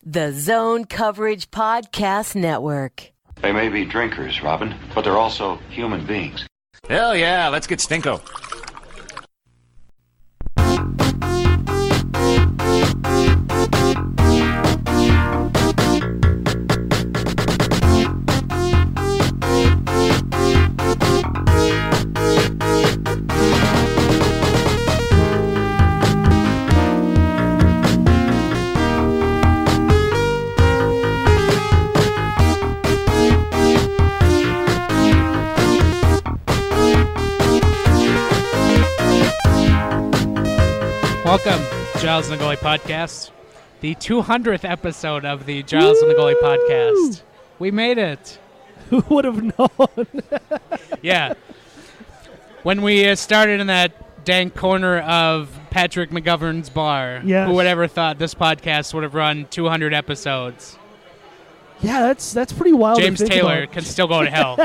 The Zone Coverage Podcast Network. They may be drinkers, Robin, but they're also human beings. Hell yeah, let's get Stinko. Welcome, Giles and the Goalie Podcast, the 200th episode of the Giles and the Goalie Podcast. We made it. Who would have known? Yeah. When we started in that dank corner of Patrick McGovern's bar, Yes. who would ever thought this podcast would have run 200 episodes? Yeah, that's pretty wild. James to think Taylor about. can still go to hell.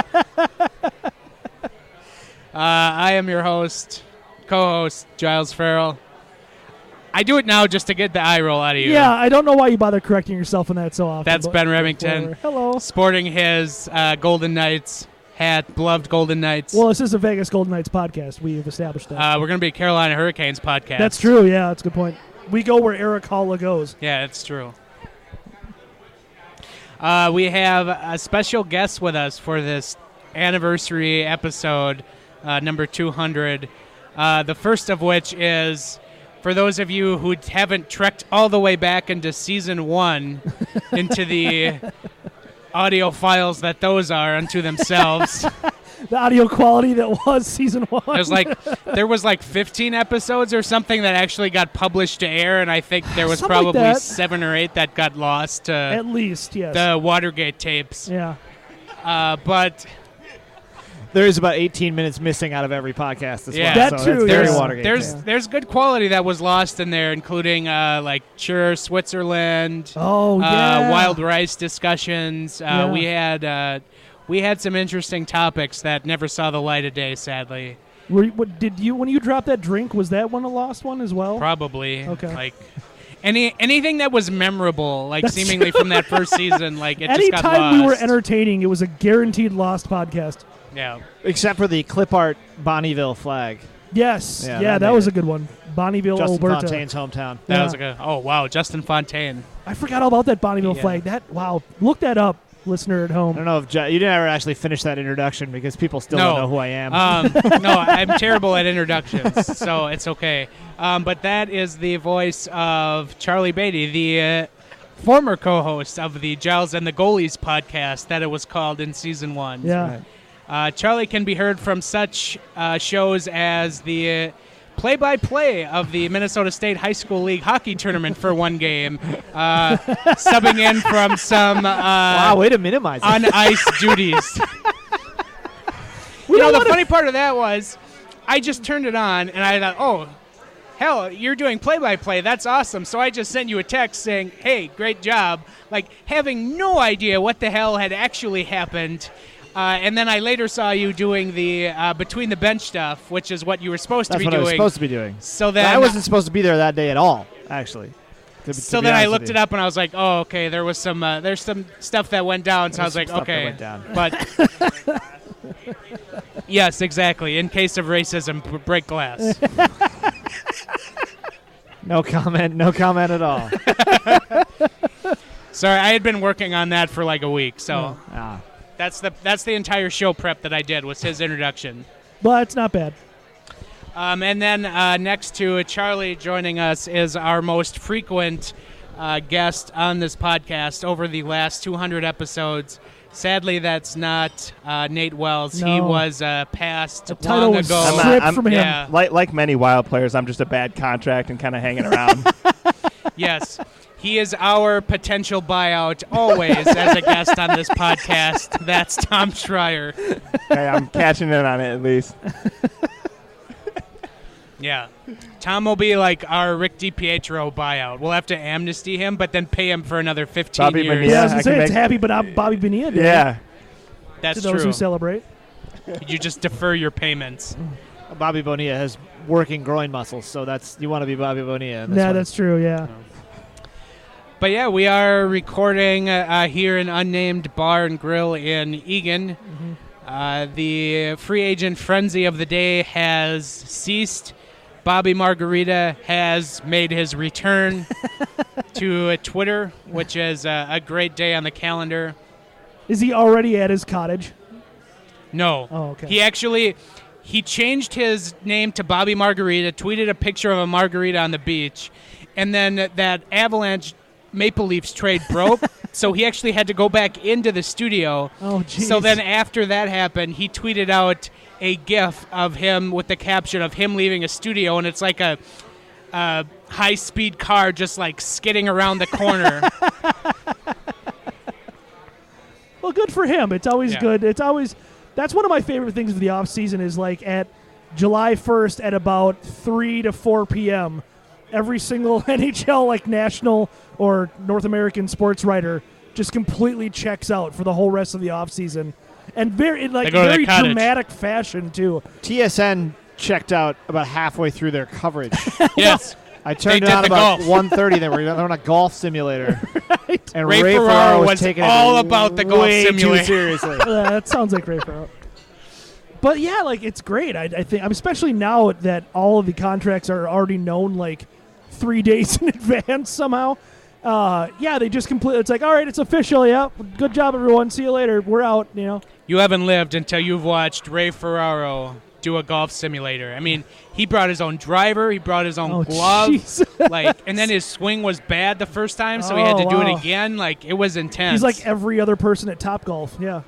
I am your host, co-host, Giles Farrell. I do it now just to get the eye roll out of you. Yeah, I don't know why you bother correcting yourself in that so often. That's but Ben Remington. Hello. Sporting his Golden Knights hat, beloved Golden Knights. Well, this is a Vegas Golden Knights podcast. We've established that. We're going to be a Carolina Hurricanes podcast. That's true, yeah, that's a good point. We go where Eric Holla goes. Yeah, that's true. We have a special guest with us for this anniversary episode, number 200. The first of which is, for those of you who haven't trekked all the way back into Season 1, into the audio files that those are unto themselves. The audio quality that was Season 1. There was like 15 episodes or something that actually got published to air, and I think there was Something like probably that. 7 or 8 that got lost to At least, yes. the Watergate tapes. Yeah. But there is about 18 minutes missing out of every podcast as Yeah. well. That's so true, That's very yeah. Watergate. there's good quality that was lost in there, including like Sure Switzerland, Oh, yeah. Wild Rice discussions. Yeah. We had some interesting topics that never saw the light of day, sadly. When you dropped that drink, was that one a lost one as well? Probably. Okay. Like anything that was memorable, like That's seemingly from that first season, like it just got Anytime lost. we were entertaining, it was a guaranteed lost podcast. Yeah. Except for the clip art Bonneville flag. Yes. Yeah, Yeah, that that made was it. a good one. Bonneville, Justin Alberta. Fontaine's hometown. That Yeah. was a good. Oh wow, Justin Fontaine. I forgot all about that Bonneville Yeah. flag. Wow. Look that up, listener at I home. don't know if you didn't ever actually finish that introduction because people still No. don't know who I am. No, I'm terrible at introductions, so it's okay. But that is the voice of Charlie Beatty, the former co-host of the Giles and the Goalies podcast that it was called in Season 1. Yeah. Charlie can be heard from such shows as the play-by-play of the Minnesota State High School League hockey tournament for one game, subbing in from some wow, way to minimize it. on-ice duties. The funny part of that was I just turned it on, and I thought, oh, hell, you're doing play-by-play. That's awesome. So I just sent you a text saying, hey, great job, like having no idea what the hell had actually happened. And then I later saw you doing the between the bench stuff, which is what you were supposed That's to be what doing. I was supposed to be doing. So then I wasn't supposed to be there that day at all, actually. So then I looked it up, and I was like, oh, okay, there was some there's some stuff that went down. So I was like, Stuff that okay. went down. But yes, exactly. In case of racism, break glass. No comment. No comment at all. Sorry, I had been working on that for like a week, so Ah. that's the entire show prep that I did was his introduction. But it's not bad. And then next to Charlie joining us is our most frequent guest on this podcast over the last 200 episodes. Sadly, that's not Nate Wells. No. He was passed The title long was ago. stripped from him. Yeah. Like many Wild players, I'm just a bad contract and kind of hanging around. Yes. He is our potential buyout always as a guest on this podcast. That's Tom Schreier. Hey, I'm catching in on it at least. Yeah. Tom will be like our Rick DiPietro buyout. We'll have to amnesty him, but then pay him for another 15 Bobby years. Bonilla. Yeah, I was I going to can say it's make- happy, but I'm Bobby Bonilla Day Yeah. That's to those true. who celebrate. You just defer your payments. Bobby Bonilla has working groin muscles, so you want to be Bobby Bonilla. in this Yeah, one. that's true, yeah. But yeah, we are recording here in Unnamed Bar and Grill in Eagan. The free agent frenzy of the day has ceased. Bobby Margarita has made his return to Twitter, which is a great day on the calendar. Is he already at his cottage? No. Oh, okay. He changed his name to Bobby Margarita, tweeted a picture of a margarita on the beach, and then that Avalanche Maple Leafs trade broke, so he actually had to go back into the studio. Oh, jeez. So then after that happened, he tweeted out a GIF of him with the caption of him leaving a studio, and it's like a high-speed car just like skidding around the corner. Well, good for him. It's always good. That's one of my favorite things of the off season is like at July 1st at about 3 to 4 p.m. every single NHL like national or North American sports writer just completely checks out for the whole rest of the off season, and very dramatic fashion too. TSN checked out about halfway through their coverage. Yes. I turned it on about 1:30. They were on a golf simulator. Right. And Ray Ferraro Ferraro was was taking all it about the golf way simulator. too seriously. That sounds like Ray Ferraro. But yeah, like it's great. I think, especially now that all of the contracts are already known like 3 days in advance somehow. They just completely. It's like, all right, it's official. Yeah, good job, everyone. See you later. We're out. You know. You haven't lived until you've watched Ray Ferraro do a golf simulator. I mean, he brought his own driver. He brought his own glove. Jesus. And then his swing was bad the first time, so he had to do it again. Like, it was intense. He's like every other person at Topgolf. Yeah.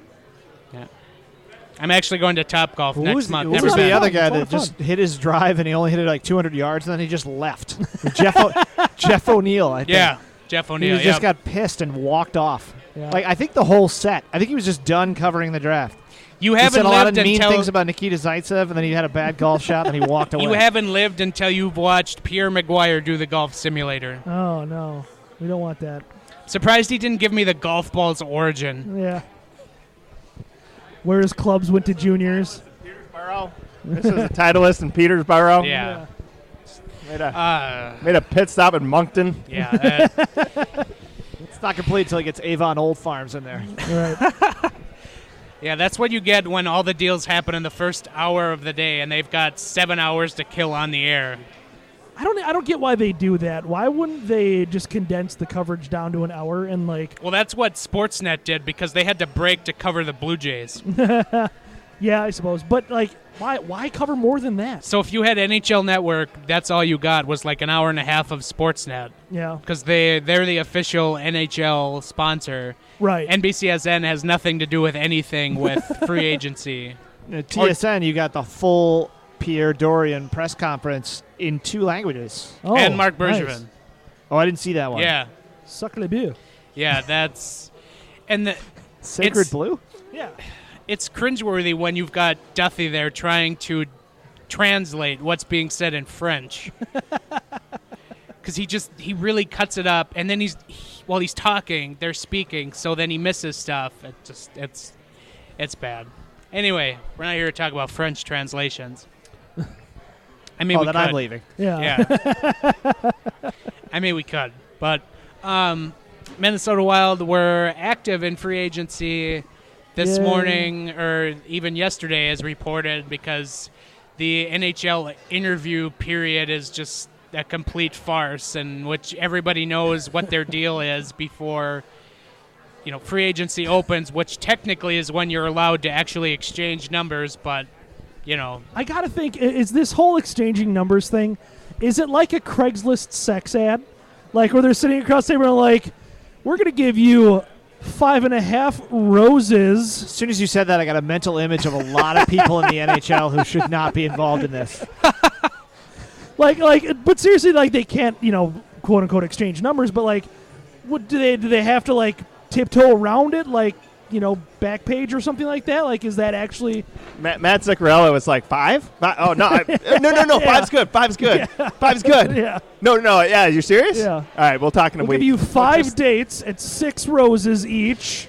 I'm actually going to Topgolf next month. Who Never was been. the other guy It's a lot that of fun. just hit his drive and he only hit it like 200 yards and then he just left? Jeff O'Neill, I think. Yeah, Jeff He O'Neill. just got pissed and walked off. Yeah. Like I think the whole set. I think he was just done covering the draft. You He haven't said a lot of lived mean until things about Nikita Zaitsev, and then he had a bad golf shot, and he walked away. you haven't lived until you've watched Pierre Maguire do the golf simulator. Oh no, we don't want that. Surprised he didn't give me the golf ball's origin. Yeah. Where his clubs went to juniors. Peterborough. This is a Titleist in Petersboro. Yeah. Made a pit stop in Moncton. Yeah. It's not complete until he gets Avon Old Farms in there. Right. Yeah, that's what you get when all the deals happen in the first hour of the day, and they've got 7 hours to kill on the air. I don't get why they do that. Why wouldn't they just condense the coverage down to an hour and like? Well, that's what Sportsnet did because they had to break to cover the Blue Jays. Yeah, I suppose. But like, why cover more than that? So if you had NHL Network, that's all you got was like an hour and a half of Sportsnet Yeah. because they're the official NHL sponsor. Right. NBCSN has nothing to do with anything with free agency. TSN, you got the full Pierre Dorian press conference in 2 languages. Oh, And Mark nice. Bergevin. Oh, I didn't see that one. Yeah. Sacre bleu. Yeah, that's... And Sacred It's- Blue? Yeah. it's cringeworthy when you've got Duffy there trying to translate what's being said in French. Because he really cuts it up, and then while he's talking, they're speaking, so then he misses stuff. It's bad. Anyway, we're not here to talk about French translations. I mean, then I'm leaving. Yeah. Yeah. I mean, we could. But Minnesota Wild were active in free agency this Yay. morning, or even yesterday, as reported, because the NHL interview period is just a complete farce, in which everybody knows what their deal is before free agency opens, which technically is when you're allowed to actually exchange numbers, but I gotta think, is this whole exchanging numbers thing, is it like a Craigslist sex ad? Like where they're sitting across the table and like, we're gonna give you 5.5 roses. As soon as you said that, I got a mental image of a lot of people in the NHL who should not be involved in this. But seriously, like they can't, quote unquote exchange numbers, but like, what do they have to like tiptoe around it, like back page or something like that? Like, is that actually Mats Zuccarello was like 5? Oh no, no. Yeah. 5's good. 5's good. 5's good. Yeah. No. Yeah, you serious? Yeah. All right, we'll talk in a We'll week. give you 5 dates at 6 roses each.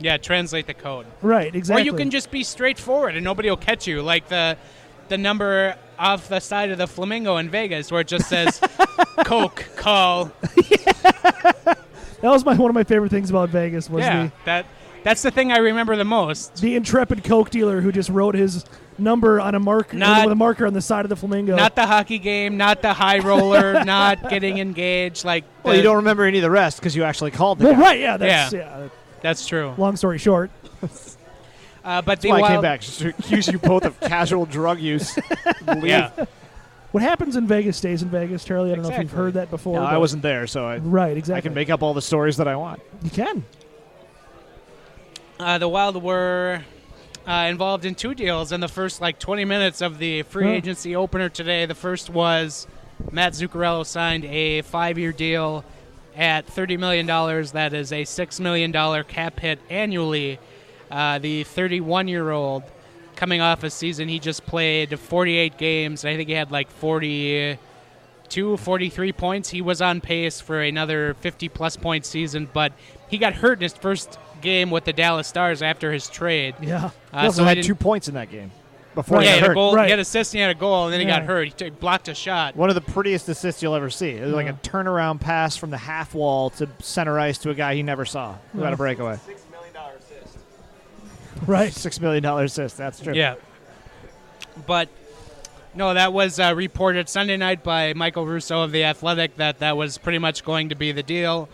yeah, translate the code. Right, exactly. Or you can just be straightforward and nobody will catch you, like the number off the side of the Flamingo in Vegas where it just says Coke, call. That was one of my favorite things about Vegas was that's the thing I remember the most. the intrepid Coke dealer who just wrote his number on a marker with a marker on the side of the Flamingo. Not the hockey game, not the high roller, not getting engaged. Well, you don't remember any of the rest because you actually called the well, guy. right? Yeah, that's true. Long story short, But That's the why I came wild, back just to accuse you both of casual drug use. yeah, what happens in Vegas stays in Vegas. Charlie, I don't know if you've Exactly. heard that before. No, but- I wasn't there, so Right, exactly. I can make up all the stories that I want. You can. the Wild were involved in two deals in the first 20 minutes of the free agency opener today. The first was Mats Zuccarello signed a 5-year deal at $30 million. That is a $6 million cap hit annually. The 31-year-old coming off a season he just played 48 games. I think he had 43 points. He was on pace for another 50-plus point season, but he got hurt in his first game with the Dallas Stars after his trade. Yeah. He also so had 2 points in that game before he he had got a hurt. goal. Right. He had assist, and he had a goal, and then he got Yeah. hurt. He blocked a shot. One of the prettiest assists you'll ever see. It was like a turnaround pass from the half wall to center ice to a guy he never saw who had a breakaway. Right. $6 million assist. That's true. Yeah. But, no, that was reported Sunday night by Michael Russo of The Athletic that was pretty much going to be the deal.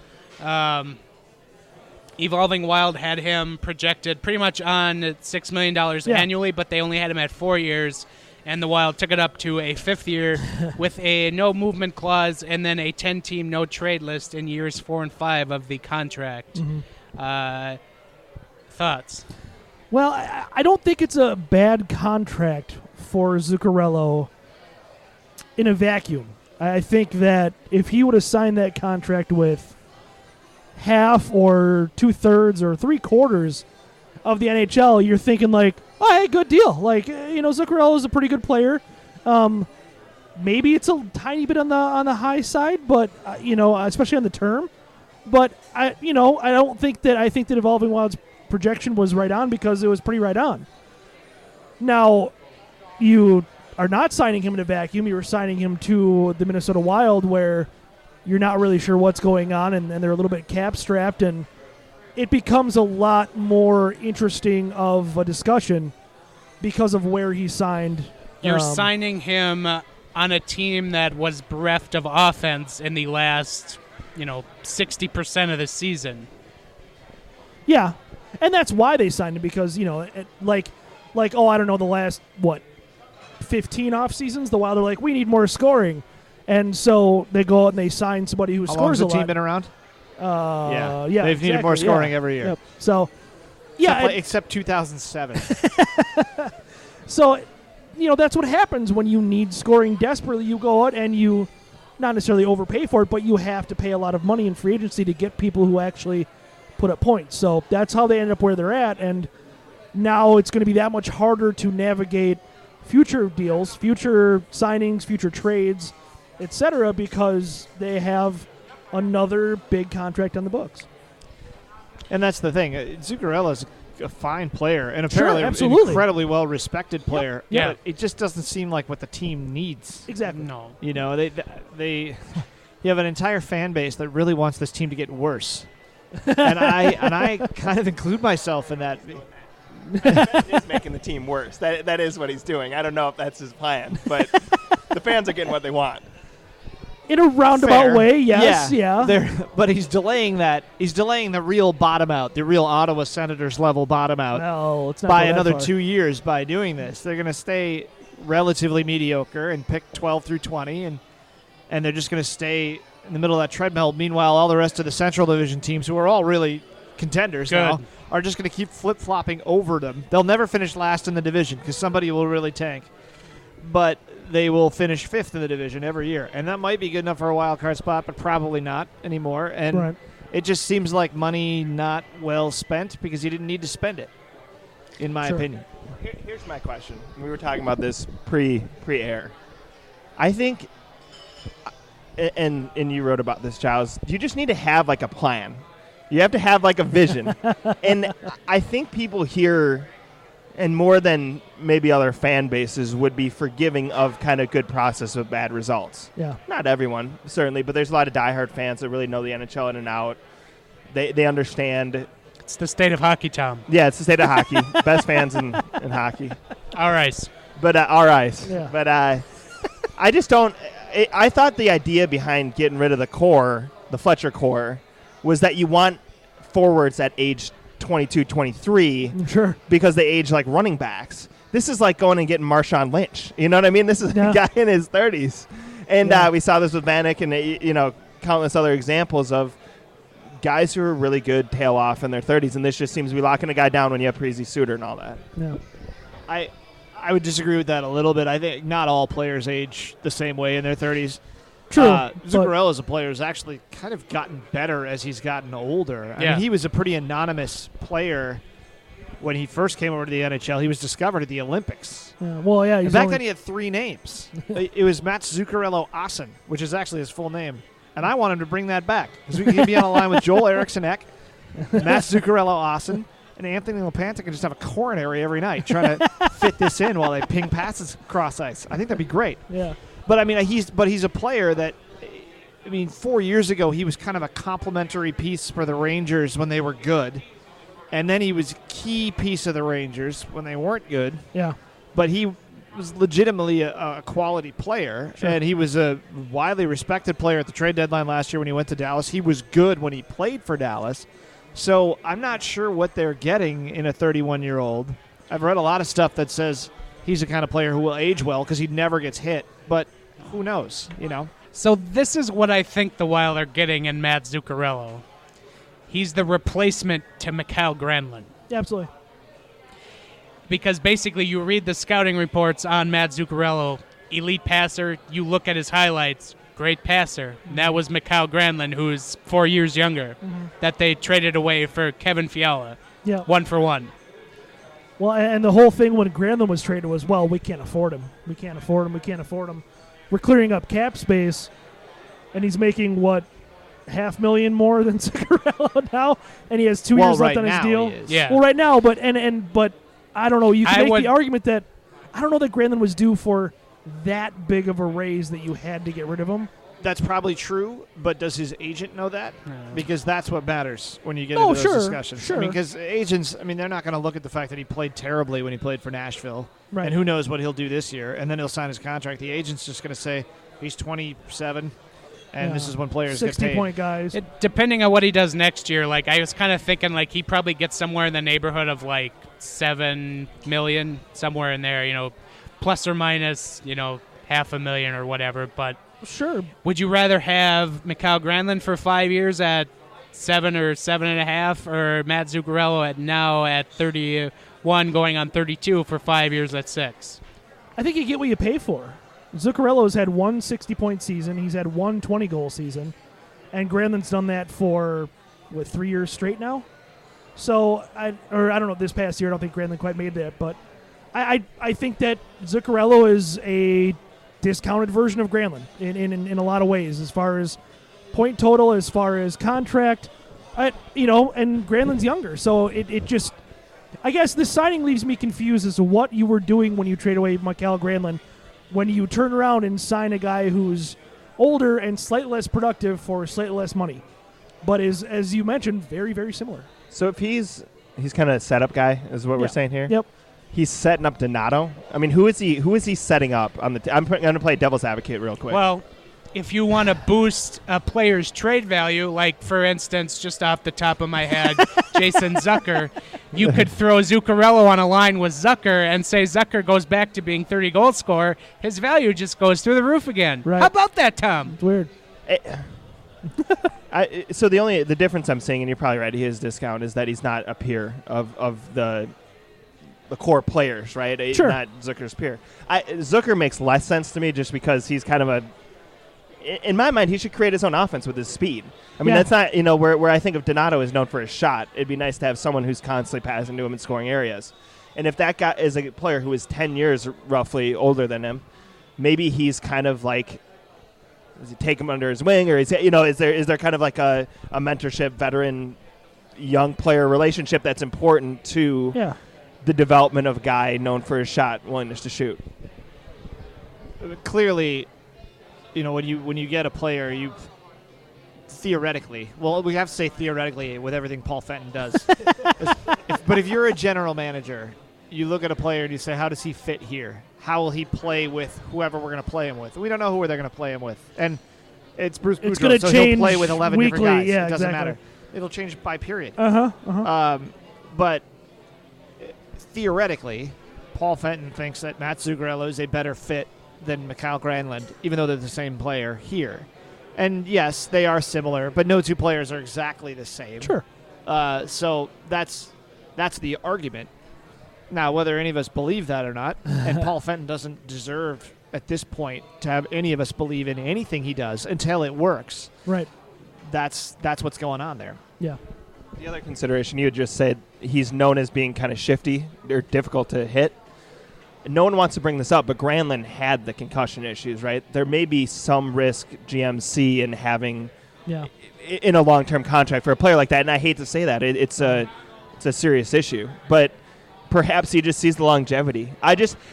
Evolving Wild had him projected pretty much on $6 million annually, but they only had him at 4 years, and the Wild took it up to a 5th year with a no-movement clause and then a 10-team no-trade list in years 4 and 5 of the contract. Thoughts? Well, I don't think it's a bad contract for Zuccarello in a vacuum. I think that if he would have signed that contract with half or 2/3 or 3/4 of the NHL, you're thinking oh, hey, good deal. Zuccarello is a pretty good player. Maybe it's a tiny bit on the high side, but especially on the term. But I don't think that I think that Evolving Wild's projection was right on because it was pretty right on. Now, you are not signing him in a vacuum. You were signing him to the Minnesota Wild where you're not really sure what's going on and they're a little bit cap-strapped, and it becomes a lot more interesting of a discussion because of where he signed. You're signing him on a team that was bereft of offense in the last, 60% of the season. Yeah, and that's why they signed him because, I don't know, the last, 15 off seasons, the Wild are we need more scoring. And so they go out and they sign somebody who How scores long's a the lot. team been around? Yeah, They've needed more scoring every year. Yep. So, yeah. Except 2007. So, that's what happens when you need scoring desperately. You go out and you not necessarily overpay for it, but you have to pay a lot of money in free agency to get people who actually put up points. So that's how they end up where they're at. And now it's going to be that much harder to navigate future deals, future signings, future trades, etc., because they have another big contract on the books. And that's the thing. Zuccarello's a fine player and apparently an absolutely. incredibly well-respected player. Yeah. But it just doesn't seem like what the team needs. Exactly. No. They you have an entire fan base that really wants this team to get worse. and I kind of include myself in that. He's making the team worse. That is what he's doing. I don't know if that's his plan, but the fans are getting what they want. In a roundabout Fair. way, yes, yeah. But he's delaying that. He's delaying the real bottom out, the real Ottawa Senators level bottom out No, it's not by go that another far. 2 years by doing this. They're going to stay relatively mediocre and pick 12 through 20, and they're just going to stay in the middle of that treadmill. Meanwhile, all the rest of the Central Division teams, who are all really contenders now, are just going to keep flip-flopping over them. They'll never finish last in the division because somebody will really tank. But they will finish fifth in the division every year. And that might be good enough for a wild card spot, but probably not anymore. And it just seems like money not well spent because you didn't need to spend it, in my opinion. Here's my question. We were talking about this pre-air. I think, and you wrote about this, Giles, you just need to have like a plan. You have to have like a vision. And I think people here, and more than maybe other fan bases, would be forgiving of kind of good process with bad results. Yeah. Not everyone, certainly, but there's a lot of diehard fans that really know the NHL in and out. They understand. It's the state of hockey, Tom. Yeah, it's the state of hockey. Best fans in hockey. All right. But our eyes. Yeah. But I just don't. I thought the idea behind getting rid of the core, the Fletcher core, was that you want forwards at age 22, 23 Sure. because they age like running backs. This is like going and getting Marshawn Lynch. You know what I mean? This is a guy in his 30s. And we saw this with Vanek and, countless other examples of guys who are really good tail off in their 30s. And this just seems to be locking a guy down when you have Parise Suter and all that. Yeah. I would disagree with that a little bit. I think not all players age the same way in their 30s. True. Zuccarello as a player has actually kind of gotten better as he's gotten older. I mean, he was a pretty anonymous player when he first came over to the NHL. He was discovered at the Olympics. Yeah. Well, yeah. And back then he had 3 names. It was Mats Zuccarello Assen, which is actually his full name. And I want him to bring that back because we can be on a line with Joel Eriksson-Ek, Mats Zuccarello Assen, and Anthony Lepanta can just have a coronary every night trying to fit this in while they ping passes across ice. I think that'd be great. Yeah. But I mean, he's a player that, 4 years ago he was kind of a complimentary piece for the Rangers when they were good, and then he was a key piece of the Rangers when they weren't good. Yeah. But he was legitimately a quality player, and he was a widely respected player at the trade deadline last year when he went to Dallas. He was good when he played for Dallas. So I'm not sure what they're getting in a 31-year-old. I've read a lot of stuff that says he's the kind of player who will age well because he never gets hit. But who knows, So this is what I think the Wild are getting in Mats Zuccarello. He's the replacement to Mikael Granlund. Yeah, absolutely. Because basically you read the scouting reports on Mats Zuccarello, elite passer, you look at his highlights, great passer. And that was Mikael Granlund, who's 4 years younger, that they traded away for Kevin Fiala. Yeah. 1-for-1. Well, and the whole thing when Granlund was traded was, well, we can't afford him. We can't afford him. We can't afford him. We're clearing up cap space, and he's making, what, $500,000 more than Zuccarello now? And he has 2 years left on his deal. Yeah. Well, right now, but I don't know. You can make the argument that I don't know that Granlund was due for that big of a raise that you had to get rid of him. That's probably true, but does his agent know that? No. Because that's what matters when you get into those discussions. Sure. Because agents, they're not going to look at the fact that he played terribly when he played for Nashville. Right. And who knows what he'll do this year. And then he'll sign his contract. The agent's just going to say he's 27, and this is when players get paid. 60-point guys. Depending on what he does next year, I was kind of thinking he probably gets somewhere in the neighborhood of $7 million, somewhere in there, plus or minus, $500,000 or whatever. But sure. Would you rather have Mikael Granlund for 5 years at 7 or 7.5, or Mats Zuccarello at 31 going on 32 for 5 years at 6? I think you get what you pay for. Zuccarello's had one 60-point season. He's had one 20-goal season. And Granlund's done that for, 3 years straight now? So, I don't know, this past year I don't think Granlund quite made that. But I think that Zuccarello is a discounted version of Granlund in a lot of ways, as far as point total, as far as contract, and Granlund's younger. So it just, I guess this signing leaves me confused as to what you were doing when you trade away Mikael Granlund, when you turn around and sign a guy who's older and slightly less productive for slightly less money, but is, as you mentioned, very, very similar. So if he's kind of a setup guy, is what we're saying here? Yep. He's setting up Donato. Who is he setting up on the I'm going to play devil's advocate real quick. Well, if you want to boost a player's trade value, for instance, just off the top of my head, Jason Zucker, you could throw Zuccarello on a line with Zucker and say Zucker goes back to being 30-goal scorer. His value just goes through the roof again. Right. How about that, Tom? It's weird. So the difference I'm seeing, and you're probably right, his discount is that he's not a peer of the core players, right? Sure. Not Zucker's peer. Zucker makes less sense to me just because he's kind of in my mind, he should create his own offense with his speed. That's not, where I think of Donato is known for his shot. It'd be nice to have someone who's constantly passing to him and scoring areas. And if that guy is a player who is 10 years roughly older than him, maybe he's kind of does he take him under his wing, or is there kind of a mentorship, veteran, young player relationship that's important to the development of a guy known for his shot, willingness to shoot? Clearly, when you get a player, theoretically. Well, we have to say theoretically with everything Paul Fenton does. But if you're a general manager, you look at a player and you say, how does he fit here? How will he play with whoever we're going to play him with? We don't know who they're going to play him with. And it's Bruce Boudreaux, going to so change he'll play with 11 weekly. different guys. Yeah, it doesn't exactly. matter. It'll change by period. Uh-huh. But theoretically, Paul Fenton thinks that Mats Zuccarello is a better fit than Mikael Granlund, even though they're the same player here. And yes, they are similar, but no two players are exactly the same. Sure. So that's the argument. Now, whether any of us believe that or not, and Paul Fenton doesn't deserve at this point to have any of us believe in anything he does until it works. Right. That's what's going on there. Yeah. The other consideration, you had just said he's known as being kind of shifty or difficult to hit. No one wants to bring this up, but Granlund had the concussion issues, right? There may be some risk GMC in having in a long-term contract for a player like that, and I hate to say that. It's a serious issue, but perhaps he just sees the longevity.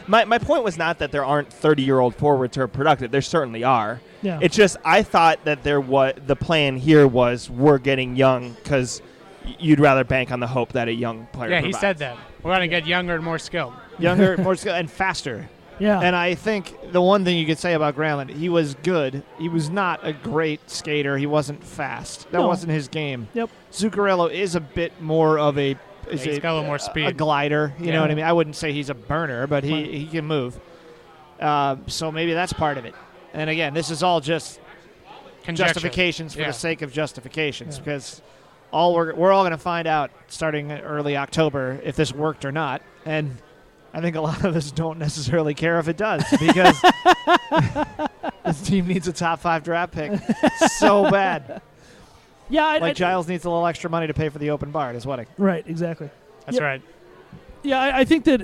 My point was not that there aren't 30-year-old forwards who are productive. There certainly are. Yeah. It's just I thought that the plan here was we're getting young because you'd rather bank on the hope that a young player Yeah, provides. he said that. We're going to get younger and more skilled. Younger, more skilled, and faster. Yeah. And I think the one thing you could say about Granlund, he was good. He was not a great skater. He wasn't fast. That wasn't his game. Yep. Zuccarello is a bit more of a He's got a little more speed. A glider. You know what I mean? I wouldn't say he's a burner, but he can move. So maybe that's part of it. And again, this is all just Conjecture. justifications for the sake of justifications, because we're all going to find out starting early October if this worked or not. And I think a lot of us don't necessarily care if it does, because this team needs a top 5 draft pick so bad. Yeah, like Giles needs a little extra money to pay for the open bar at his wedding. Right, exactly. That's right. Yeah, I think that,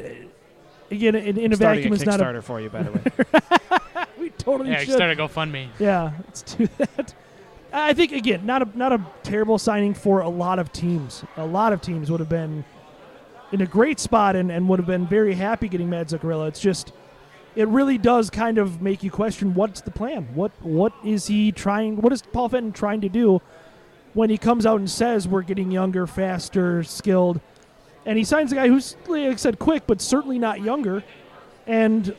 again, in a vacuum is not a Kickstarter for you, by the way. We totally should. Start a GoFundMe. Yeah, let's do that. I think, again, not a terrible signing for a lot of teams. A lot of teams would have been in a great spot and would have been very happy getting Mats Zuccarello. It's just, it really does kind of make you question what's the plan. What is he trying? What is Paul Fenton trying to do when he comes out and says we're getting younger, faster, skilled, and he signs a guy who's, like I said, quick, but certainly not younger, and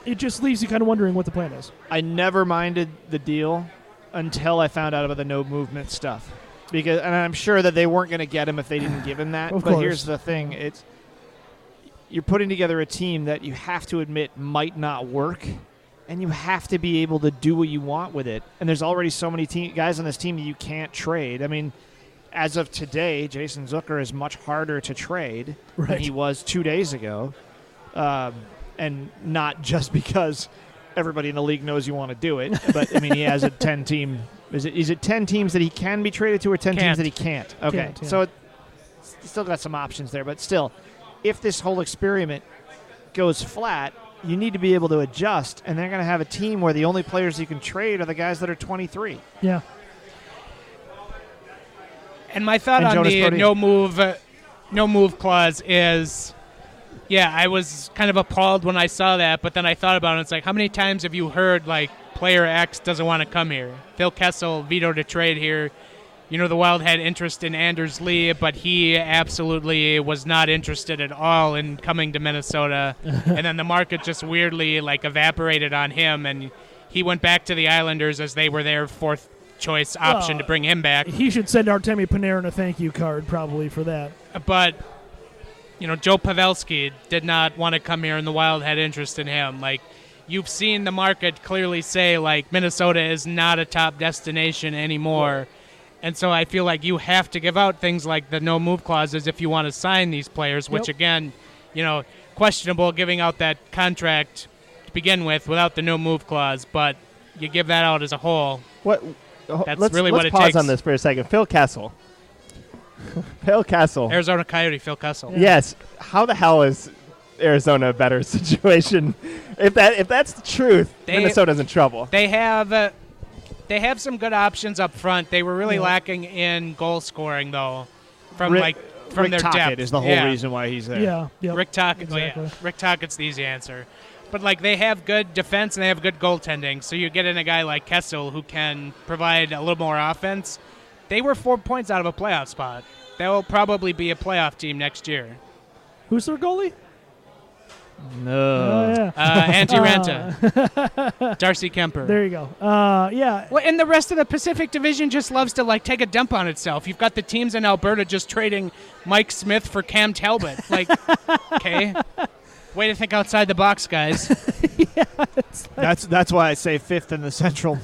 it just leaves you kind of wondering what the plan is. I never minded the deal until I found out about the no movement stuff, and I'm sure that they weren't going to get him if they didn't give him that. Of but course. Here's the thing: you're putting together a team that you have to admit might not work, and you have to be able to do what you want with it. And there's already so many guys on this team that you can't trade. I mean, as of today, Jason Zucker is much harder to trade than he was 2 days ago, and not just because everybody in the league knows you want to do it, but I mean, he has a 10-team. Is it 10 teams that he can be traded to, or 10 teams that he can't? Okay, Can't, yeah. so it's still got some options there, but still, if this whole experiment goes flat, you need to be able to adjust, and they're going to have a team where the only players you can trade are the guys that are 23. Yeah. And my thought on Jonas the Brodin. no move clause is, I was kind of appalled when I saw that, but then I thought about it. It's like, how many times have you heard, like, player X doesn't want to come here? Phil Kessel vetoed a trade here. The Wild had interest in Anders Lee, but he absolutely was not interested at all in coming to Minnesota. And then the market just weirdly, evaporated on him, and he went back to the Islanders as they were their fourth choice option to bring him back. He should send Artemi Panarin a thank you card probably for that. But, Joe Pavelski did not want to come here, and the Wild had interest in him. You've seen the market clearly say, Minnesota is not a top destination anymore. And so I feel like you have to give out things like the no-move clauses if you want to sign these players, which, again, questionable giving out that contract to begin with without the no-move clause, but you give that out as a whole. That's really what it takes. Let's pause on this for a second. Phil Kessel. Phil Kessel. Arizona Coyote, Phil Kessel. Yes. How the hell is Arizona a better situation? If that's the truth, Minnesota's in trouble. They have some good options up front. They were really lacking in goal scoring, though, from Rick their Tocchet depth. is the whole reason why he's there. Yeah. Yep. Rick Tocchet. Exactly. Rick Tockett's the easy answer. But, like, they have good defense and they have good goaltending. So you get in a guy like Kessel who can provide a little more offense. They were 4 points out of a playoff spot. They'll probably be a playoff team next year. Who's their goalie? No. Yeah. Antti Ranta. Darcy Kemper. There you go. Yeah. Well, and the rest of the Pacific Division just loves to, like, take a dump on itself. You've got the teams in Alberta just trading Mike Smith for Cam Talbot. Like, okay. Way to think outside the box, guys. That's why I say fifth in the Central.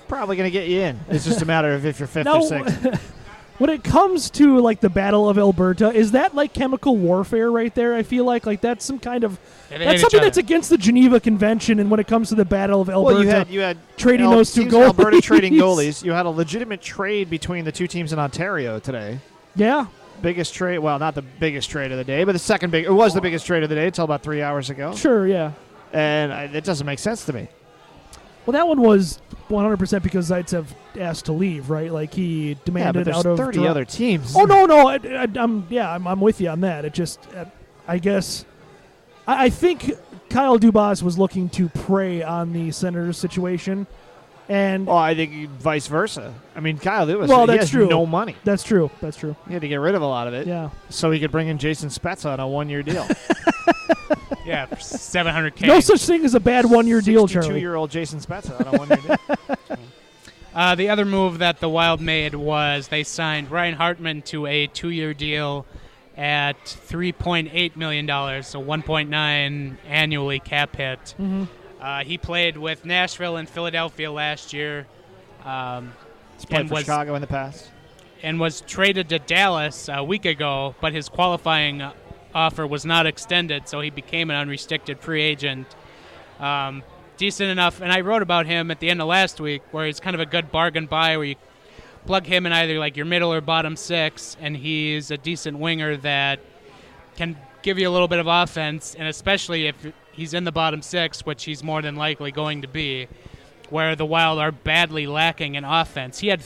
Probably going to get you in. It's just a matter of if you're fifth or sixth. When it comes to, like, the Battle of Alberta, is that like chemical warfare right there? I feel like that's some kind of that's something that's against the Geneva Convention. And when it comes to the Battle of Alberta, well, you had trading those two teams goalies. in Alberta trading goalies. You had a legitimate trade between the two teams in Ontario today. Yeah. Biggest trade, well, not the biggest trade of the day, but the second big. It was the biggest trade of the day until about 3 hours ago. Sure, yeah. And it doesn't make sense to me. Well, that one was 100% because Zaitsev asked to leave, right? Like, he demanded but out of 30 other teams. Oh no, I'm with you on that. It just, I guess, I think Kyle Dubas was looking to prey on the Senators situation, and I think vice versa. I mean, Kyle Dubas, well, he that's has true. no money. That's true. He had to get rid of a lot of it. Yeah. So he could bring in Jason Spezza on a 1-year deal. Yeah, for $700K. No such thing as a bad 1-year deal, Charlie. 62-year-old Jason Spezza on a 1-year deal. The other move that the Wild made was they signed Ryan Hartman to a 2-year deal at $3.8 million, so $1.9 annually cap hit. Mm-hmm. He played with Nashville and Philadelphia last year. He's played for Chicago in the past. And was traded to Dallas a week ago, but his qualifying offer was not extended, so he became an unrestricted free agent. Decent enough, and I wrote about him at the end of last week, where he's kind of a good bargain buy, where you plug him in either like your middle or bottom six, and he's a decent winger that can give you a little bit of offense, and especially if he's in the bottom six, which he's more than likely going to be, where the Wild are badly lacking in offense. He had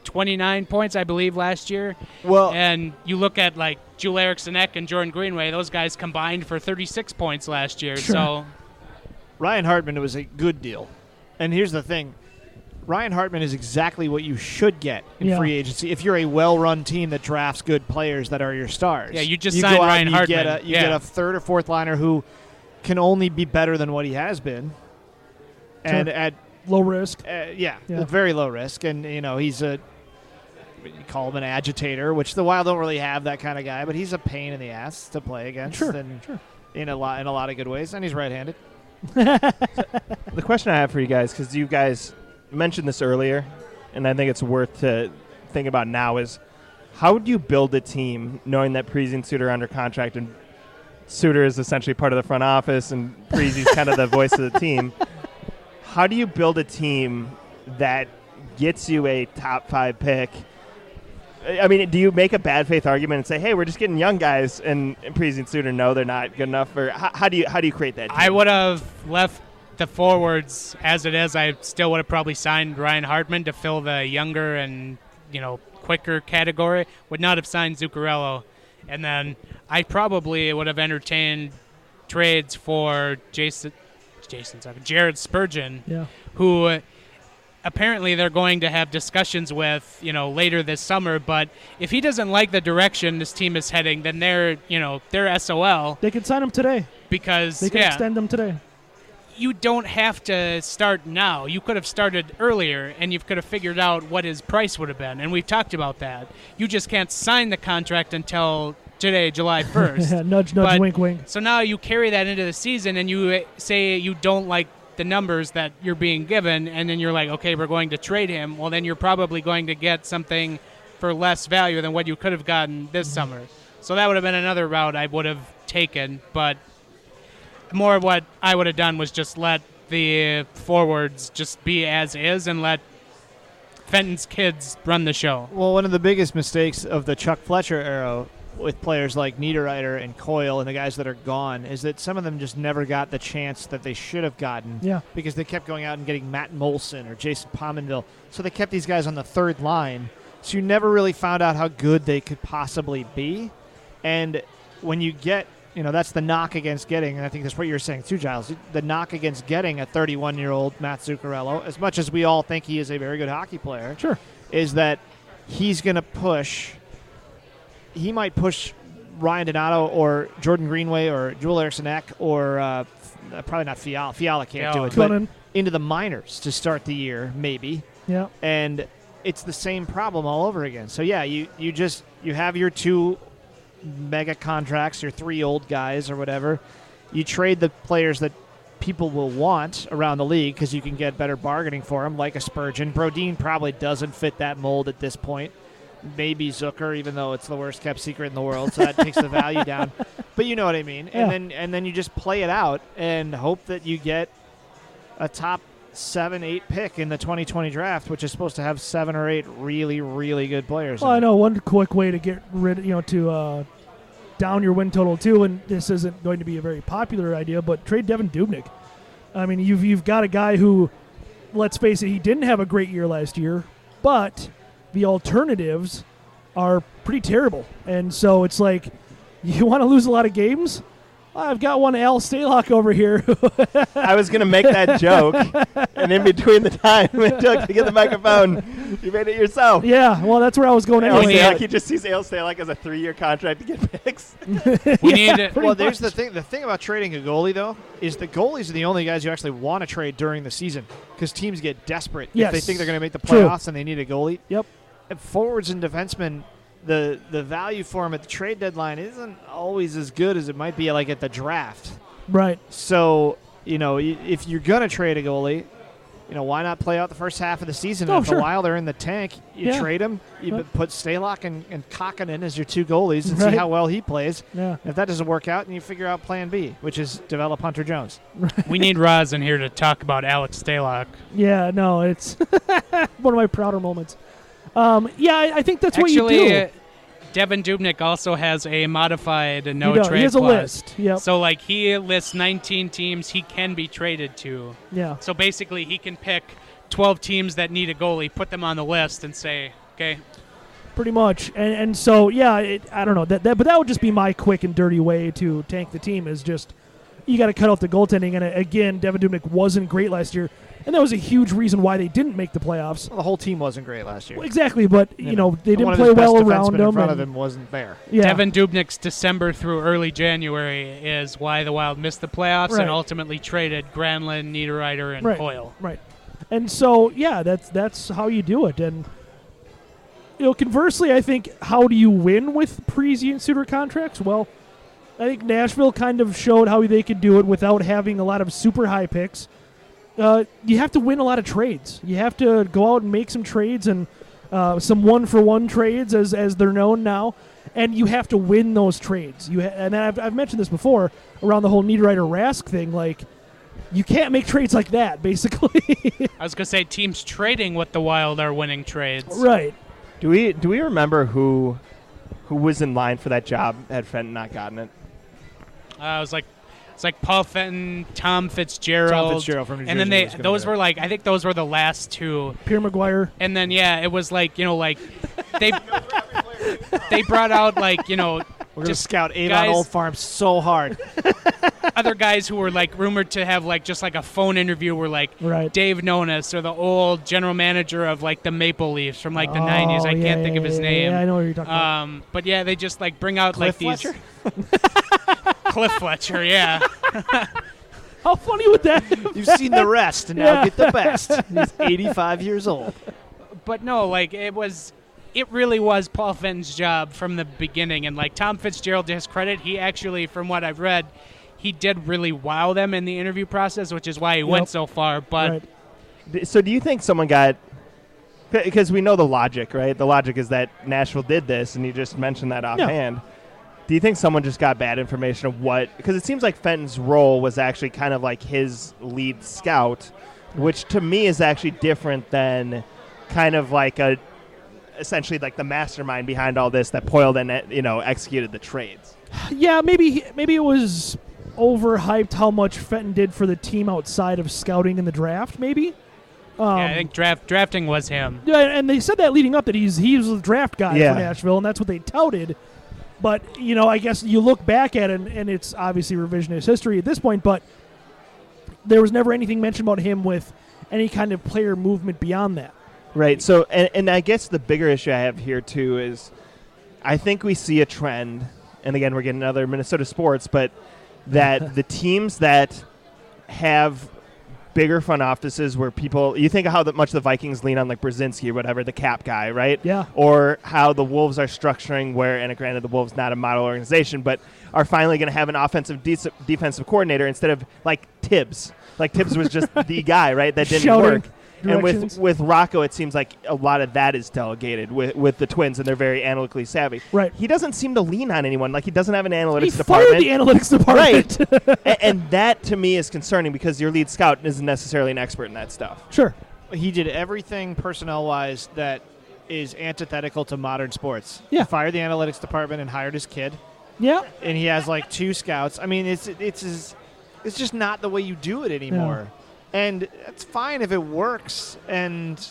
29 points, I believe, last year. Well, and you look at like Joel Eriksson Ek and Jordan Greenway; those guys combined for 36 points last year. Sure. So Ryan Hartman was a good deal. And here's the thing. Ryan Hartman is exactly what you should get in free agency if you're a well-run team that drafts good players that are your stars. Yeah, you just signed Ryan Hartman. You get a third or fourth liner who can only be better than what he has been. Sure. And at low risk. Very low risk. And, he's you call him an agitator, which the Wild don't really have that kind of guy, but he's a pain in the ass to play against. Sure. In a lot of good ways. And he's right-handed. The question I have for you guys, because you guys mentioned this earlier, and I think it's worth to think about now, is how would you build a team knowing that Parise and Suter are under contract, and Suter is essentially part of the front office, and Parise's kind of the voice of the team. How do you build a team that gets you a top 5 pick? I mean, do you make a bad faith argument and say, "Hey, we're just getting young guys," and Parise and Suter know they're not good enough? Or how do you create that team? I would have left the forwards as it is. I still would have probably signed Ryan Hartman to fill the younger and quicker category. Would not have signed Zuccarello, and then I probably would have entertained trades for Jared Spurgeon, who apparently they're going to have discussions with, later this summer. But if he doesn't like the direction this team is heading, then they're SOL. They could sign him today. Because they could extend him today. You don't have to start now. You could have started earlier, and you could have figured out what his price would have been. And we've talked about that. You just can't sign the contract until today, July 1st. Nudge, wink, wink. So now you carry that into the season, and you say you don't like the numbers that you're being given, and then you're like, okay, we're going to trade him. Well, then you're probably going to get something for less value than what you could have gotten this summer. So that would have been another route I would have taken, but more of what I would have done was just let the forwards just be as is and let Fenton's kids run the show. Well, one of the biggest mistakes of the Chuck Fletcher era with players like Niederreiter and Coyle and the guys that are gone is that some of them just never got the chance that they should have gotten because they kept going out and getting Matt Molson or Jason Pominville. So they kept these guys on the third line. So you never really found out how good they could possibly be. And when you get, that's the knock against getting, and I think that's what you're saying too, Giles, the knock against getting a 31-year-old Mats Zuccarello, as much as we all think he is a very good hockey player, Sure. is that he's going to he might push Ryan Donato or Jordan Greenway or Joel Eriksson-Ek or probably not Fiala. Fiala can't do it, but into the minors to start the year, maybe. Yeah. And it's the same problem all over again. So, yeah, you have your 2 mega contracts, your 3 old guys or whatever. You trade the players that people will want around the league because you can get better bargaining for them, like a Spurgeon. Brodin probably doesn't fit that mold at this point. Maybe Zucker, even though it's the worst kept secret in the world, so that takes the value down. But you know what I mean. Yeah. And then you just play it out and hope that you get a top 7, 8 pick in the 2020 draft, which is supposed to have 7 or 8 really, really good players. Well, I know one quick way to get rid, to down your win total too, and this isn't going to be a very popular idea, but trade Devin Dubnyk. I mean, you've got a guy who, let's face it, he didn't have a great year last year, but the alternatives are pretty terrible. And so it's like, you want to lose a lot of games? I've got one Al Stalock over here. I was going to make that joke, and in between the time it took to get the microphone, you made it yourself. Yeah, well, that's where I was going anyway. He just sees Al Stalock as a 3-year contract to get picks. We need it. Well, there's the thing. The thing about trading a goalie, though, is the goalies are the only guys you actually want to trade during the season because teams get desperate if they think they're going to make the playoffs and they need a goalie. Yep. And forwards and defensemen, the value for them at the trade deadline isn't always as good as it might be like at the draft. Right. So, if you're going to trade a goalie, why not play out the first half of the season? And if a while they're in the tank, you trade them. You put Stalock and Kakkonen as your 2 goalies and see how well he plays. Yeah. If that doesn't work out, then you figure out plan B, which is develop Hunter Jones. We need Roz in here to talk about Alex Stalock. Yeah, no, it's one of my prouder moments. I think that's what you do. Devin Dubnyk also has a modified no-trade clause. He has a list. Yep. So, he lists 19 teams he can be traded to. Yeah. So, basically, he can pick 12 teams that need a goalie, put them on the list, and say, okay. Pretty much. And so, I don't know. But that would just be my quick and dirty way to tank the team is just you got to cut off the goaltending. And, again, Devin Dubnyk wasn't great last year. And that was a huge reason why they didn't make the playoffs. Well, the whole team wasn't great last year. Well, exactly, but they didn't play well well around him. In front of him wasn't there. Yeah. Devin Dubnyk's December through early January is why the Wild missed the playoffs and ultimately traded Granlund, Niederreiter, and Coyle. Right. And so, that's how you do it. And conversely, I think, how do you win with Parise and Suter contracts? Well, I think Nashville kind of showed how they could do it without having a lot of super high picks. You have to win a lot of trades. You have to go out and make some trades and some one-for-one trades as they're known now, and you have to win those trades. And I've mentioned this before around the whole Niederreiter-Rask thing. You can't make trades like that, basically. I was going to say teams trading with the Wild are winning trades. Right. Do we remember who was in line for that job had Fenton not gotten it? It's like Paul Fenton, Tom Fitzgerald from New Jersey. And then those were I think those were the last 2. Pierre McGuire. And then it was they they brought out we're going to scout Avon guys, Old Farm so hard. Other guys who were rumored to have just a phone interview were Dave Nonis or the old general manager of the Maple Leafs from the 90s. I can't think of his name. Yeah, I know what you're talking about. But they just bring out Cliff these Fletcher? Cliff Fletcher, yeah. How funny would that be? You've seen the rest, and now get the best. He's 85 years old. But no, it really was Paul Fenton's job from the beginning. And Tom Fitzgerald, to his credit, he actually, from what I've read, he did really wow them in the interview process, which is why he went so far. But So do you think someone got – because we know the logic, right? The logic is that Nashville did this, and you just mentioned that offhand. Yeah. Do you think someone just got bad information of what – because it seems like Fenton's role was actually kind of his lead scout, which to me is actually different than kind of essentially the mastermind behind all this that Poyle then, executed the trades. Yeah, maybe it was overhyped how much Fenton did for the team outside of scouting in the draft, maybe. I think drafting was him. Yeah, and they said that leading up that he was the draft guy for Nashville, and that's what they touted. But, I guess you look back at it, and it's obviously revisionist history at this point, but there was never anything mentioned about him with any kind of player movement beyond that. Right. So, and I guess the bigger issue I have here, too, is I think we see a trend, and again, we're getting another Minnesota sports, but that the teams that have bigger front offices where you think of how much the Vikings lean on like Brzezinski or whatever, the cap guy, right? Yeah. Or how the Wolves are structuring where, and granted the Wolves not a model organization, but are finally going to have an offensive defensive coordinator instead of like Tibbs. Like Tibbs was just the guy, right? That didn't work. And with Rocco, it seems like a lot of that is delegated with the Twins, and they're very analytically savvy. Right. He doesn't seem to lean on anyone. Like he doesn't have an analytics He department. fired the analytics department. Right. and that to me is concerning because your lead scout isn't necessarily an expert in that stuff. Sure. He did everything personnel-wise that is antithetical to modern sports. Yeah. He fired the analytics department and hired his kid. Yeah. And he has like 2 scouts. I mean, it's just not the way you do it anymore. Yeah. And it's fine if it works. And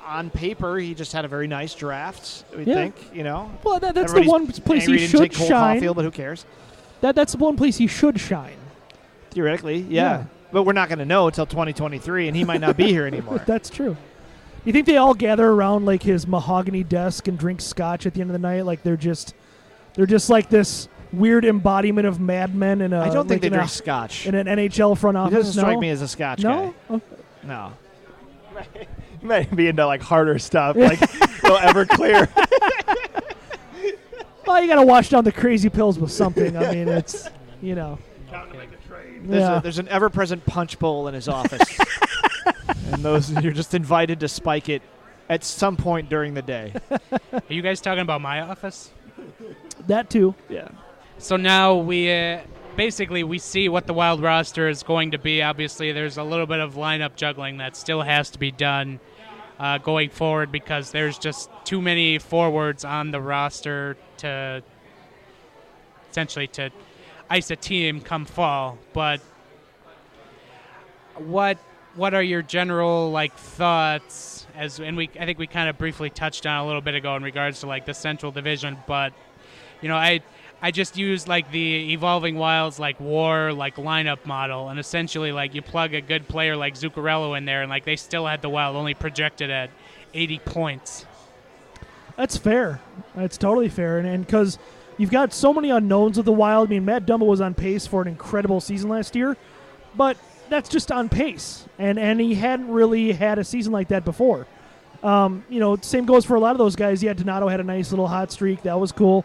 on paper, he just had a very nice draft. We think, Well, that's the one place he should take Cole shine. Caulfield, but who cares? That's the one place he should shine. Theoretically, yeah. But we're not going to know until 2023, and he might not be here anymore. That's true. You think they all gather around like his mahogany desk and drink scotch at the end of the night? Like they're just like this weird embodiment of madmen in a. I don't think like they drink scotch. In an NHL front office. He doesn't strike me as a scotch guy. Okay. No. You might be into like harder stuff, like no Everclear. Well, you got to wash down the crazy pills with something. I mean, it's There's an ever-present punch bowl in his office, and you're just invited to spike it at some point during the day. Are you guys talking about my office? That too. Yeah. So now we see what the Wild roster is going to be. Obviously, there's a little bit of lineup juggling that still has to be done going forward because there's just too many forwards on the roster to essentially to ice a team come fall. But what are your general thoughts? I think we kind of briefly touched on a little bit ago in regards to the Central Division, but I just use the Evolving Wilds WAR lineup model, and essentially you plug a good player like Zuccarello in there, and they still had the Wild only projected at 80 points. That's fair. That's totally fair, and because you've got so many unknowns with the Wild. I mean, Matt Dumba was on pace for an incredible season last year, but that's just on pace, and he hadn't really had a season like that before. Same goes for a lot of those guys. Yeah, Donato had a nice little hot streak. That was cool.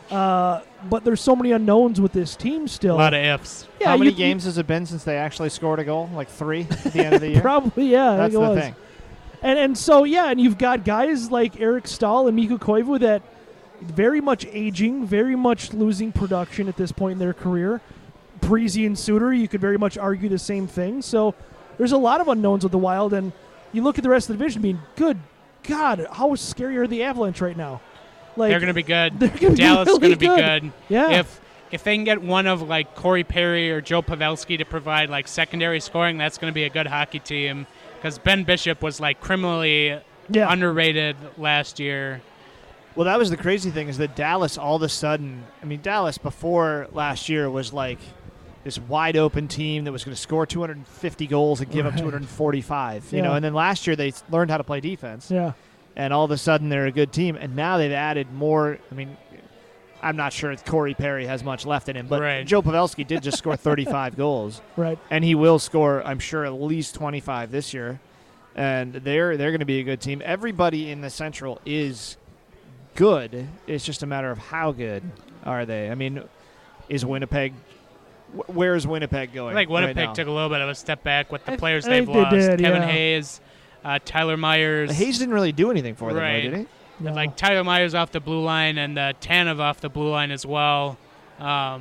But there's so many unknowns with this team still. A lot of ifs. Yeah, How many games has it been since they actually scored a goal? 3 at the end of the year? Probably, yeah. That's the thing. And so, yeah, and you've got guys like Eric Stahl and Mikko Koivu that very much aging, very much losing production at this point in their career. Parisi and Suter, you could very much argue the same thing. So there's a lot of unknowns with the Wild, and you look at the rest of the division being, good God, how scary are the Avalanche right now? They're going to be good. Dallas is going to be good. Yeah. If they can get one of Corey Perry or Joe Pavelski to provide secondary scoring, that's going to be a good hockey team. Because Ben Bishop was criminally underrated last year. Well, that was the crazy thing is that Dallas all of a sudden, Dallas before last year was this wide open team that was going to score 250 goals and give up 245. And then last year they learned how to play defense. Yeah. And all of a sudden they're a good team. And now they've added more. I'm not sure if Corey Perry has much left in him, but Joe Pavelski did just score 35 goals. Right. And he will score, I'm sure, at least 25 this year. And they're going to be a good team. Everybody in the Central is good. It's just a matter of how good are they. Is Winnipeg – where is Winnipeg going? I think Winnipeg right took a little bit of a step back with the players I they've think they lost. did, Kevin yeah. Hayes, Tyler Myers. Hayes didn't really do anything for them, Right. did he? No. Tyler Myers off the blue line and Tanev off the blue line as well. I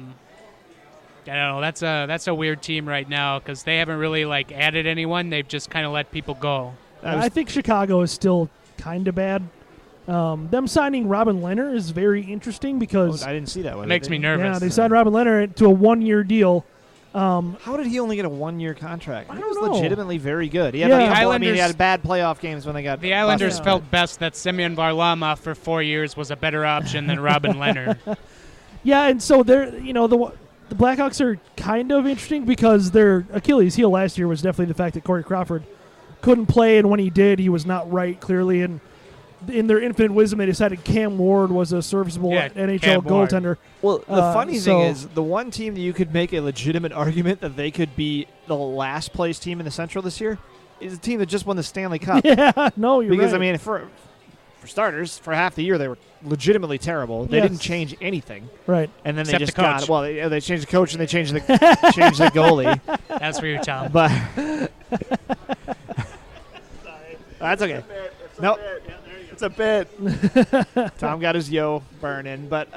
don't know. That's a weird team right now because they haven't really added anyone. They've just kind of let people go. I think Chicago is still kind of bad. Them signing Robin Lehner is very interesting because I didn't see that one. It makes me nervous. Yeah, they signed Robin Lehner to a 1-year deal How did he only get a 1-year contract? I He don't was know. legitimately very good. He had, Yeah. he had bad playoff games when they got The Islanders busted. felt best that Semyon Varlamov for 4 years was a better option than Robin Leonard. Yeah, and so they're the Blackhawks are kind of interesting because their Achilles heel last year was definitely the fact that Corey Crawford couldn't play, and when he did, he was not right clearly. And in their infinite wisdom, they decided Cam Ward was a serviceable NHL Cam Ward. goaltender. Well, the funny thing so- is, the one team that you could make a legitimate argument that they could be the last place team in the Central this year is a team that just won the Stanley Cup. Yeah, no, you're Because, right. I mean, for starters, for half the year, they were legitimately terrible. They Yes. didn't change anything. Right. And then they Except just the coach. got, well, they changed the coach and they changed the changed the goalie. That's for you, Tom. But that's okay. Nope. It's a bit. Tom got his yo burning, but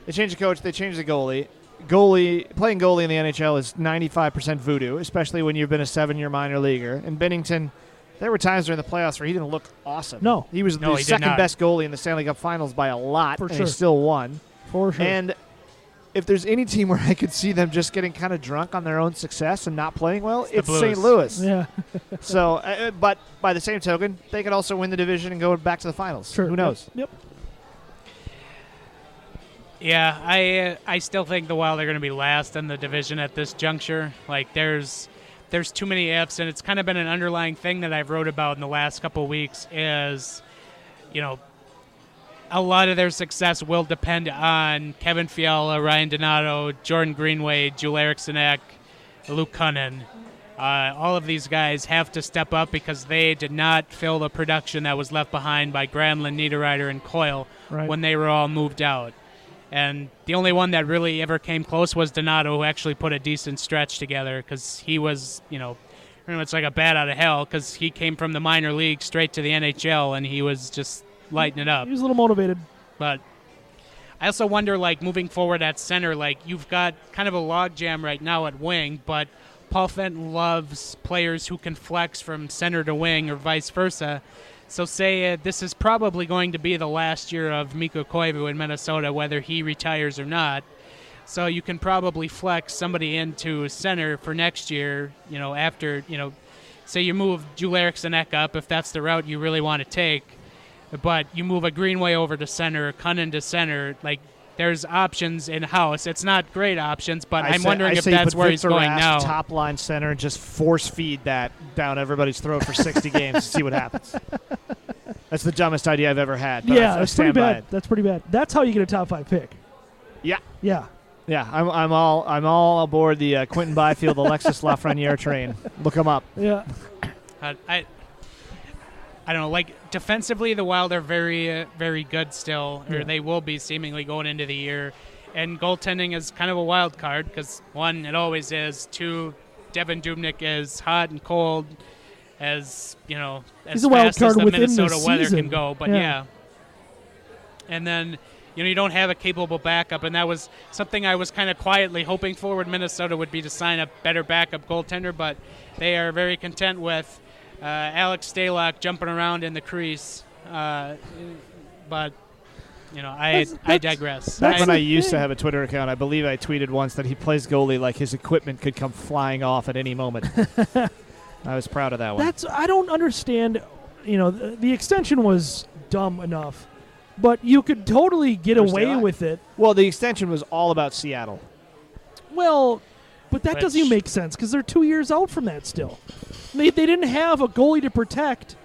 they changed the coach. They changed the goalie. Playing goalie in the NHL is 95% voodoo, especially when you've been a 7-year minor leaguer. And Binnington, there were times during the playoffs where he didn't look awesome. No. He was No, the he did second not. best goalie in the Stanley Cup Finals by a lot, For and sure. he still won. For sure. And if there's any team where I could see them just getting kind of drunk on their own success and not playing well, it's Blues. St. Louis. yeah, So, but by the same token, they could also win the division and go back to the finals. sure. Who knows? Yep. Yeah, I still think the Wild are going to be last in the division at this juncture. Like, there's too many ifs, and it's kind of been an underlying thing that I've wrote about in the last couple of weeks is, a lot of their success will depend on Kevin Fiala, Ryan Donato, Jordan Greenway, Joel Eriksson, Luke Cunnin. All of these guys have to step up because they did not fill the production that was left behind by Granlund, Niederreiter, and Coyle Right. when they were all moved out. And the only one that really ever came close was Donato, who actually put a decent stretch together because he was, pretty much like a bat out of hell because he came from the minor league straight to the NHL and he was just lighting it up. He was a little motivated. But I also wonder, moving forward at center, you've got kind of a logjam right now at wing, but Paul Fenton loves players who can flex from center to wing or vice versa. So say this is probably going to be the last year of Mikko Koivu in Minnesota, whether he retires or not. So you can probably flex somebody into center for next year, after, say you move Joel Eriksson up if that's the route you really want to take. But you move a Greenway over to center, Cunnin to center, there's options in-house. It's not great options, but I'm wondering if that's where he's going now. Top line center and just force feed that down everybody's throat for 60 games and see what happens. That's the dumbest idea I've ever had. But Yeah, I that's pretty stand by bad. it. That's pretty bad. That's how you get a top 5 pick. Yeah, Yeah. yeah. I'm all aboard the Quentin Byfield, Alexis Lafreniere train. Look him up. Yeah. I don't know. Defensively, the Wild are very, very good still, or Yeah. they will be seemingly going into the year. And goaltending is kind of a wild card because, one, it always is. Two, Devin Dubnyk is hot and cold as, as He's a wild fast card as the within the Minnesota weather season. can go. But, yeah. And then, you don't have a capable backup, and that was something I was kind of quietly hoping for with Minnesota would be to sign a better backup goaltender, but they are very content with Alex Stalock jumping around in the crease. But, I digress. Back when I the used to thing. have a Twitter account, I believe I tweeted once that he plays goalie like his equipment could come flying off at any moment. I was proud of that one. I don't understand. The extension was dumb enough, but you could totally get Where's away Stalock? with it. Well, the extension was all about Seattle. Well, but that doesn't even Which- make sense because they're 2 years out from that still. They didn't have a goalie to protect.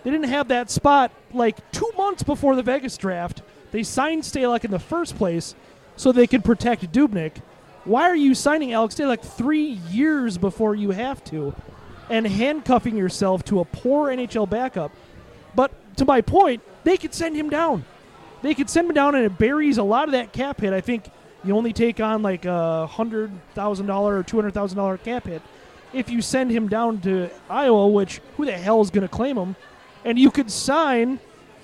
They didn't have that spot 2 months before the Vegas draft. They signed Stalock in the first place so they could protect Dubnyk. Why are you signing Alex Stalock 3 years before you have to and handcuffing yourself to a poor NHL backup? But to my point, they could send him down. They could send him down and it buries a lot of that cap hit. I think you only take on a $100,000 or $200,000 cap hit if you send him down to Iowa, which who the hell is going to claim him? And you could sign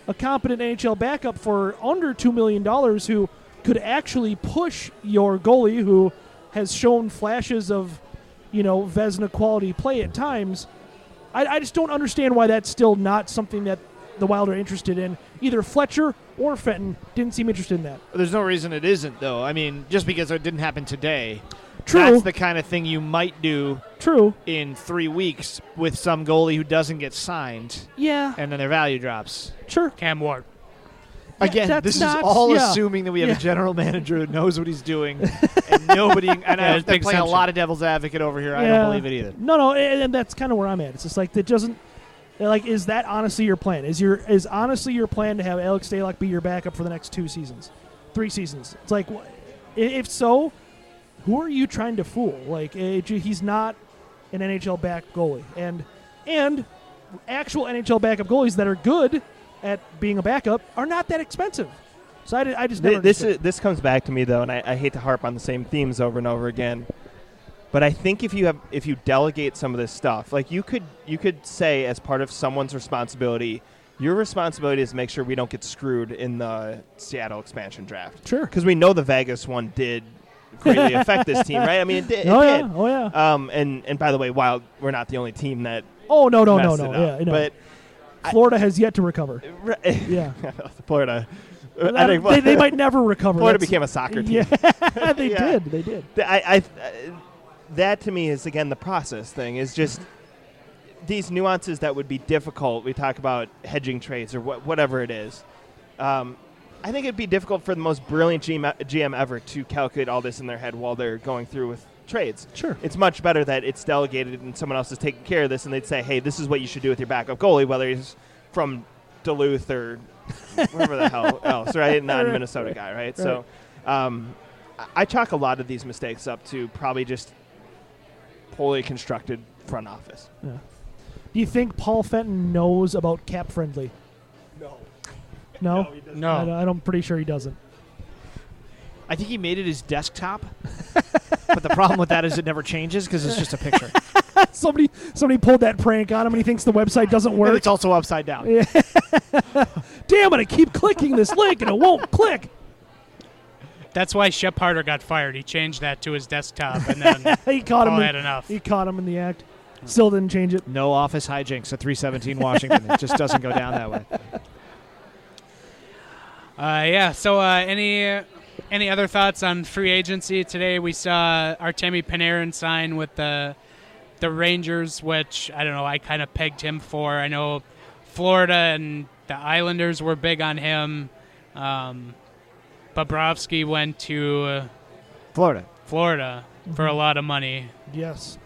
a competent NHL backup for under $2 million who could actually push your goalie who has shown flashes of, Vezina quality play at times. I just don't understand why that's still not something that the Wild are interested in. Either Fletcher or Fenton didn't seem interested in that. There's no reason it isn't, though. I mean, just because it didn't happen today. True. That's the kind of thing you might do True. in 3 weeks with some goalie who doesn't get signed, Yeah. and then their value drops. Sure. Cam Ward. Again, that's this not- is all yeah. assuming that we have Yeah. a general manager who knows what he's doing, and nobody. And I'm big playing a assumption. lot of devil's advocate over here. I Yeah. don't believe it either. No, and that's kind of where I'm at. It's just like that doesn't. Like, is that honestly your plan? Is honestly your plan to have Alex Stalock be your backup for the next 2 seasons, 3 seasons? It's like, if so, who are you trying to fool? Like, he's not an NHL back goalie, and actual NHL backup goalies that are good at being a backup are not that expensive. So I just never. This comes back to me though, and I hate to harp on the same themes over and over again. But I think if you delegate some of this stuff, like you could say as part of someone's responsibility, your responsibility is to make sure we don't get screwed in the Seattle expansion draft. Sure. Because we know the Vegas one did greatly affect this team, right? I mean, it did. Oh, it yeah. did. Oh, yeah. And by the way, while we're not the only team that Oh no. messed it up, Yeah, but Florida has yet to recover. Yeah. Florida. I think they might never recover. Florida That's- became a soccer team. Yeah, they Yeah. did. They did. That to me is again the process thing is just these nuances that would be difficult. We talk about hedging trades or whatever it is. I think it'd be difficult for the most brilliant GM ever to calculate all this in their head while they're going through with trades. Sure. It's much better that it's delegated and someone else is taking care of this, and they'd say, hey, this is what you should do with your backup goalie, whether he's from Duluth or wherever the hell else, right? Not a Minnesota guy, right? So I chalk a lot of these mistakes up to probably just poorly constructed front office. Yeah. Do you think Paul Fenton knows about cap friendly? No. No. I'm pretty sure he doesn't. I think he made it his desktop, but the problem with that is it never changes because it's just a picture. Somebody pulled that prank on him, and he thinks the website doesn't And work. it's also upside down. Yeah. Damn it! I keep clicking this link, and it won't click. That's why Shep Harder got fired. He changed that to his desktop, and then He caught him. Paul had enough. He caught him in the act. Still didn't change it. No office hijinks at 317 Washington. It just doesn't go down that way. Yeah. So, any other thoughts on free agency today? We saw Artemi Panarin sign with the Rangers, which I don't know. I kind of pegged him for. I know Florida and the Islanders were big on him. Bobrovsky went to Florida for a lot of money. Yes.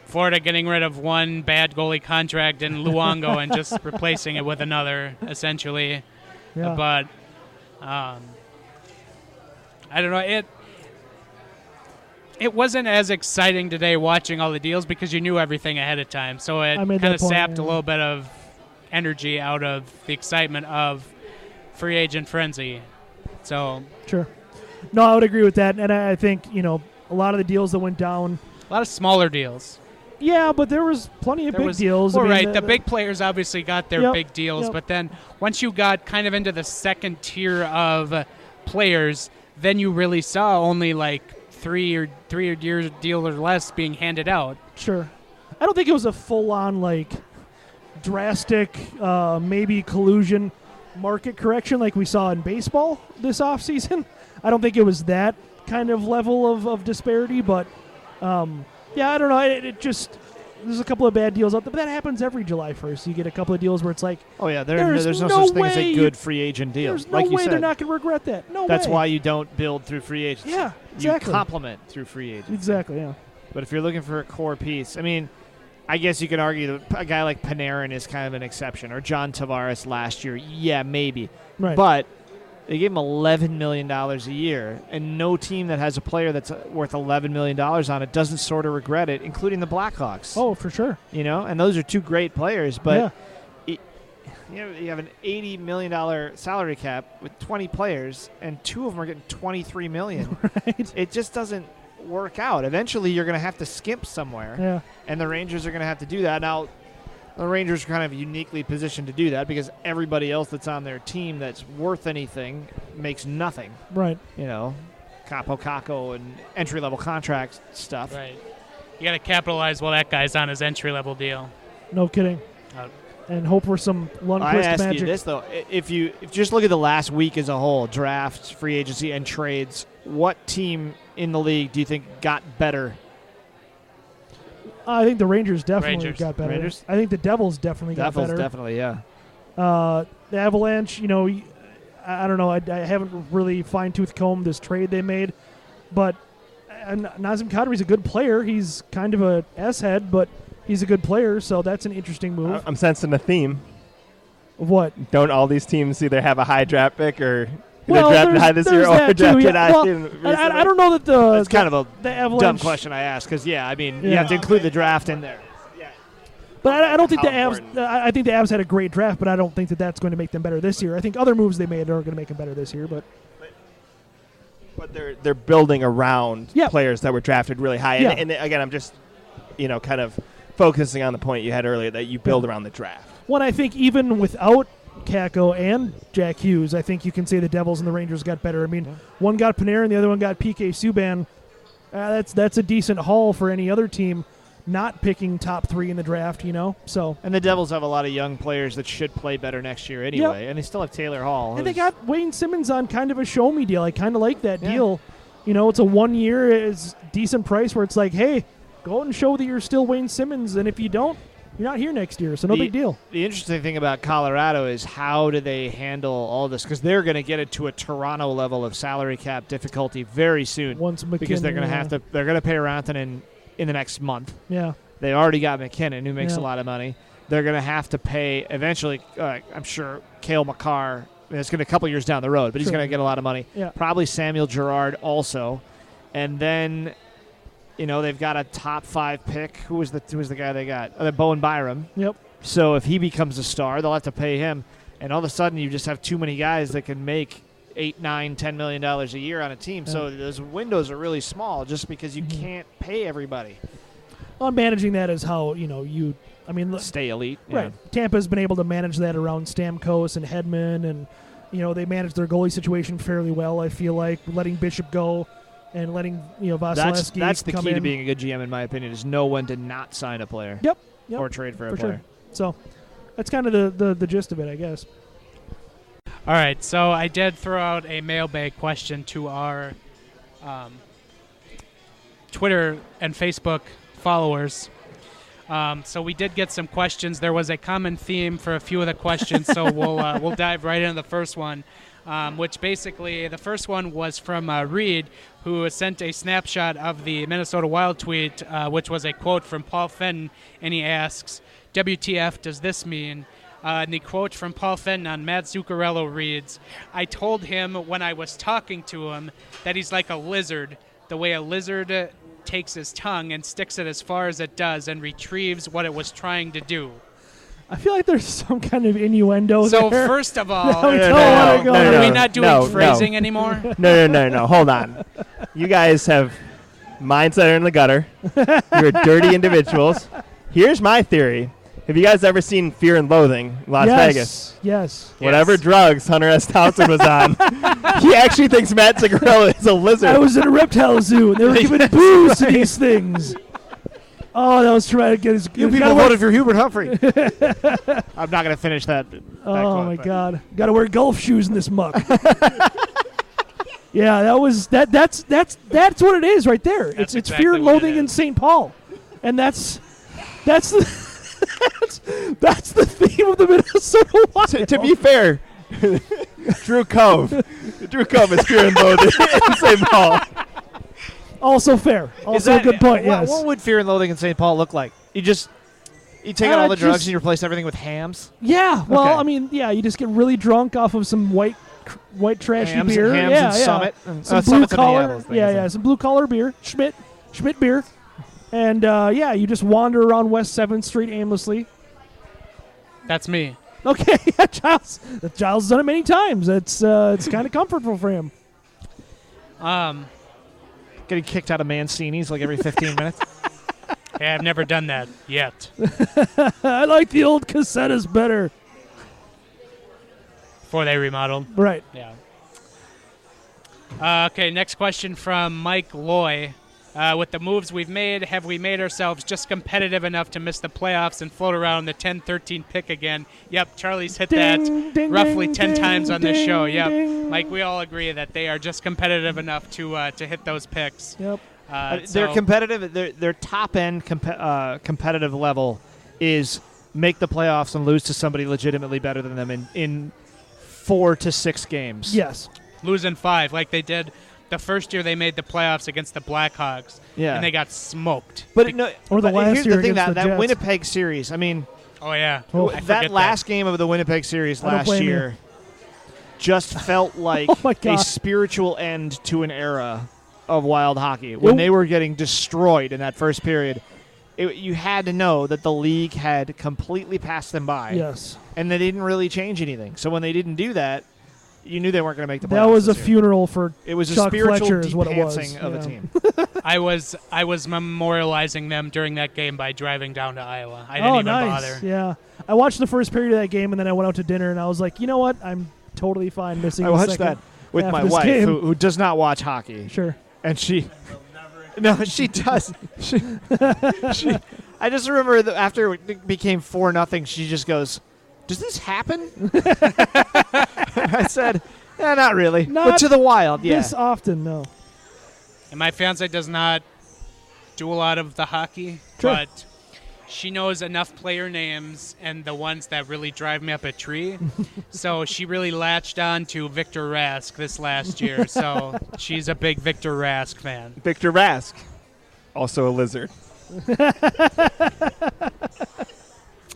Florida getting rid of one bad goalie contract in Luongo and just replacing it with another, essentially. Yeah. But I don't know. It wasn't as exciting today watching all the deals because you knew everything ahead of time. So it I made kind that of point, sapped yeah. a little bit of energy out of the excitement of free agent frenzy. So Sure. No, I would agree with that, and I think a lot of the deals that went down. a lot of smaller deals. Yeah, but there was plenty of big deals. Well, I mean, right. The big players obviously got their Yep, big deals, yep. but then once you got kind of into the second tier of players, then you really saw only like three year deal or less being handed out. Sure. I don't think it was a full-on drastic, maybe collusion market correction like we saw in baseball this offseason. I don't think it was that kind of level of disparity, but yeah, I don't know. It just there's a couple of bad deals out there, but that happens every July 1st. You get a couple of deals where it's like, Oh, yeah. There's There's no no such thing as way a good free agent deal. there's no Like you way said, they're not going to regret that. No that's way. why you don't build through free agency. Yeah, exactly. You complement through free agency. Exactly, yeah. But if you're looking for a core piece, I mean, I guess you can argue that a guy like Panarin is kind of an exception, or John Tavares last year. Yeah, maybe. Right. But they gave him $11 million a year, and no team that has a player that's worth $11 million on it doesn't sort of regret it, including the Blackhawks. Oh, for sure. And those are two great players, but you have an $80 million salary cap with 20 players, and 2 of them are getting $23 million. Right. It just doesn't work out. Eventually, you're going to have to skimp somewhere, Yeah. and the Rangers are going to have to do that. Now, the Rangers are kind of uniquely positioned to do that because everybody else that's on their team that's worth anything makes nothing. Right. Capo Caco and entry-level contract stuff. Right. You got to capitalize while that guy's on his entry-level deal. No kidding. And hope for some Lundqvist I ask magic. you this, though. If you just look at the last week as a whole, drafts, free agency, and trades, what team in the league do you think got better? I think the Rangers definitely Rangers. got better. Rangers? I think the Devils definitely got better. Definitely, yeah. The Avalanche, I don't know. I haven't really fine-tooth combed this trade they made, but Nazem Kadri's a good player. He's kind of a S-head, but he's a good player, so that's an interesting move. I'm sensing a theme. Of what? Don't all these teams either have a high draft pick or Well, drafted high this year or that too, drafted yeah. high? Well, I don't know that It's kind of the a Avalanche dumb question I asked because, you have to include the draft in there. But I don't think the How Avs. important. I think the Avs had a great draft, but I don't think that's going to make them better this year. I think other moves they made are going to make them better this year. But they're building around Yeah. players that were drafted really high. Yeah. And again, I'm just kind of focusing on the point you had earlier that you build around the draft. when I think even without Kakko and Jack Hughes, I think you can say the Devils and the Rangers got better. I mean, one got Panarin, the other one got PK Subban. That's a decent haul for any other team. Not picking top 3 in the draft, So And the Devils have a lot of young players that should play better next year anyway, and they still have Taylor Hall. and they got Wayne Simmons on kind of a show me deal. I kind of like that Yeah. deal. It's a 1 year, it's decent price where it's like, hey, go out and show that you're still Wayne Simmons, and if you don't, you're not here next year, so no big deal. The interesting thing about Colorado is how do they handle all this, because they're going to get it to a Toronto level of salary cap difficulty very soon. Once McKinnon, because they're going to have to. They're going to pay Rantanen in the next month. Yeah. They already got McKinnon, who makes Yeah. a lot of money. They're going to have to pay eventually. I'm sure Cale Makar. It's going to be a couple years down the road, but he's Sure. going to get a lot of money. Yeah. Probably Samuel Girard also, and then, they've got a top 5 pick. Who was the guy they got? Bowen Byram. Yep. So if he becomes a star, they'll have to pay him, and all of a sudden you just have too many guys that can make $8, $9, $10 million a year on a team. So those windows are really small, just because you can't pay everybody. Well, managing that is how, Stay elite. Right. Tampa's been able to manage that around Stamkos and Hedman, and, they manage their goalie situation fairly well, I feel like, letting Bishop go and letting, Vasilevsky That's the come key in. to being a good GM, in my opinion, is know when to not sign a player. Yep. Or trade for a for player. sure. So that's kind of the gist of it, I guess. All right, so I did throw out a mailbag question to our Twitter and Facebook followers. So we did get some questions. There was a common theme for a few of the questions, so we'll dive right into the first one, which basically the first one was from Reed, who sent a snapshot of the Minnesota Wild tweet, which was a quote from Paul Fenton, and he asks, WTF does this mean? And the quote from Paul Fenton on Mats Zuccarello reads, I told him when I was talking to him that he's like a lizard, the way a lizard takes his tongue and sticks it as far as it does and retrieves what it was trying to do. I feel like there's some kind of innuendo So there. first of all, No, we don't wanna go are there. we not doing No, phrasing anymore? No. Hold on. You guys have minds that are in the gutter. You're dirty individuals. Here's my theory. Have you guys ever seen Fear and Loathing in Las Vegas? Yes. Whatever drugs Hunter S. Thompson was on, he actually thinks Matt Zuccarello is a lizard. I was at a reptile zoo, and they were giving booze to these things. Oh, that was traumatic. You people voted for Hubert Humphrey. I'm not going to finish that. Oh my God! Got to wear golf shoes in this muck. Yeah, that was that. That's what it is right there. That's It's exactly Fear and what it Loathing in is. St. Paul, and that's the that's the theme of the Minnesota Wild. To be fair, Drew Cove is Fear and Loathing in St. Paul. Also fair. Also a good point. Yes. What would Fear and Loathing in St. Paul look like? You take out all the drugs just- and you replace everything with hams? Yeah. Well, Okay. I mean, yeah. You just get really drunk off of some white trashy Hams beer. and yeah, Summit. Some blue Summit's in collar. Minneapolis, I Yeah, think, yeah. Some blue collar beer. Schmidt beer. And yeah, you just wander around West 7th Street aimlessly. That's me. Okay, yeah, Giles has done it many times. It's kind of comfortable for him. Getting kicked out of Mancini's like every 15 minutes. Hey, I've never done that yet. I like the old Casetas better. Before they remodeled. Right. Yeah. Okay, next question from Mike Loy. With the moves we've made, have we made ourselves just competitive enough to miss the playoffs and float around the 10-13 pick again? Yep, Charlie's hit that roughly 10 times on this show. Yep, Mike, we all agree that they are just competitive enough to hit those picks. Yep. They're competitive. Their top end competitive level is make the playoffs and lose to somebody legitimately better than them in 4 to 6 games. Yes. Losing 5 like they did the first year they made the playoffs against the Blackhawks, and they got smoked. But last here's year the thing, against the that Jets. Winnipeg series, I mean, that last game of the Winnipeg series last year just felt like a spiritual end to an era of Wild hockey. When they were getting destroyed in that first period, you had to know that the league had completely passed them by. Yes. And they didn't really change anything. So when they didn't do that, you knew they weren't going to make the playoffs. That was a this year. funeral for It was Chuck a spiritual Fletcher is what it was. depancing of a team. I was memorializing them during that game by driving down to Iowa. I didn't even bother. Yeah. I watched the first period of that game, and then I went out to dinner, and I was like, you know what? I'm totally fine missing I watched that with my wife, who does not watch hockey. Sure. And she does. I just remember that after it became 4-0, she just goes, "Does this happen?" I said, not really. But to the Wild, This often, no. And my fiance does not do a lot of the hockey, Sure. but she knows enough player names and the ones that really drive me up a tree. So she really latched on to Victor Rask this last year. So she's a big Victor Rask fan. Victor Rask, also a lizard.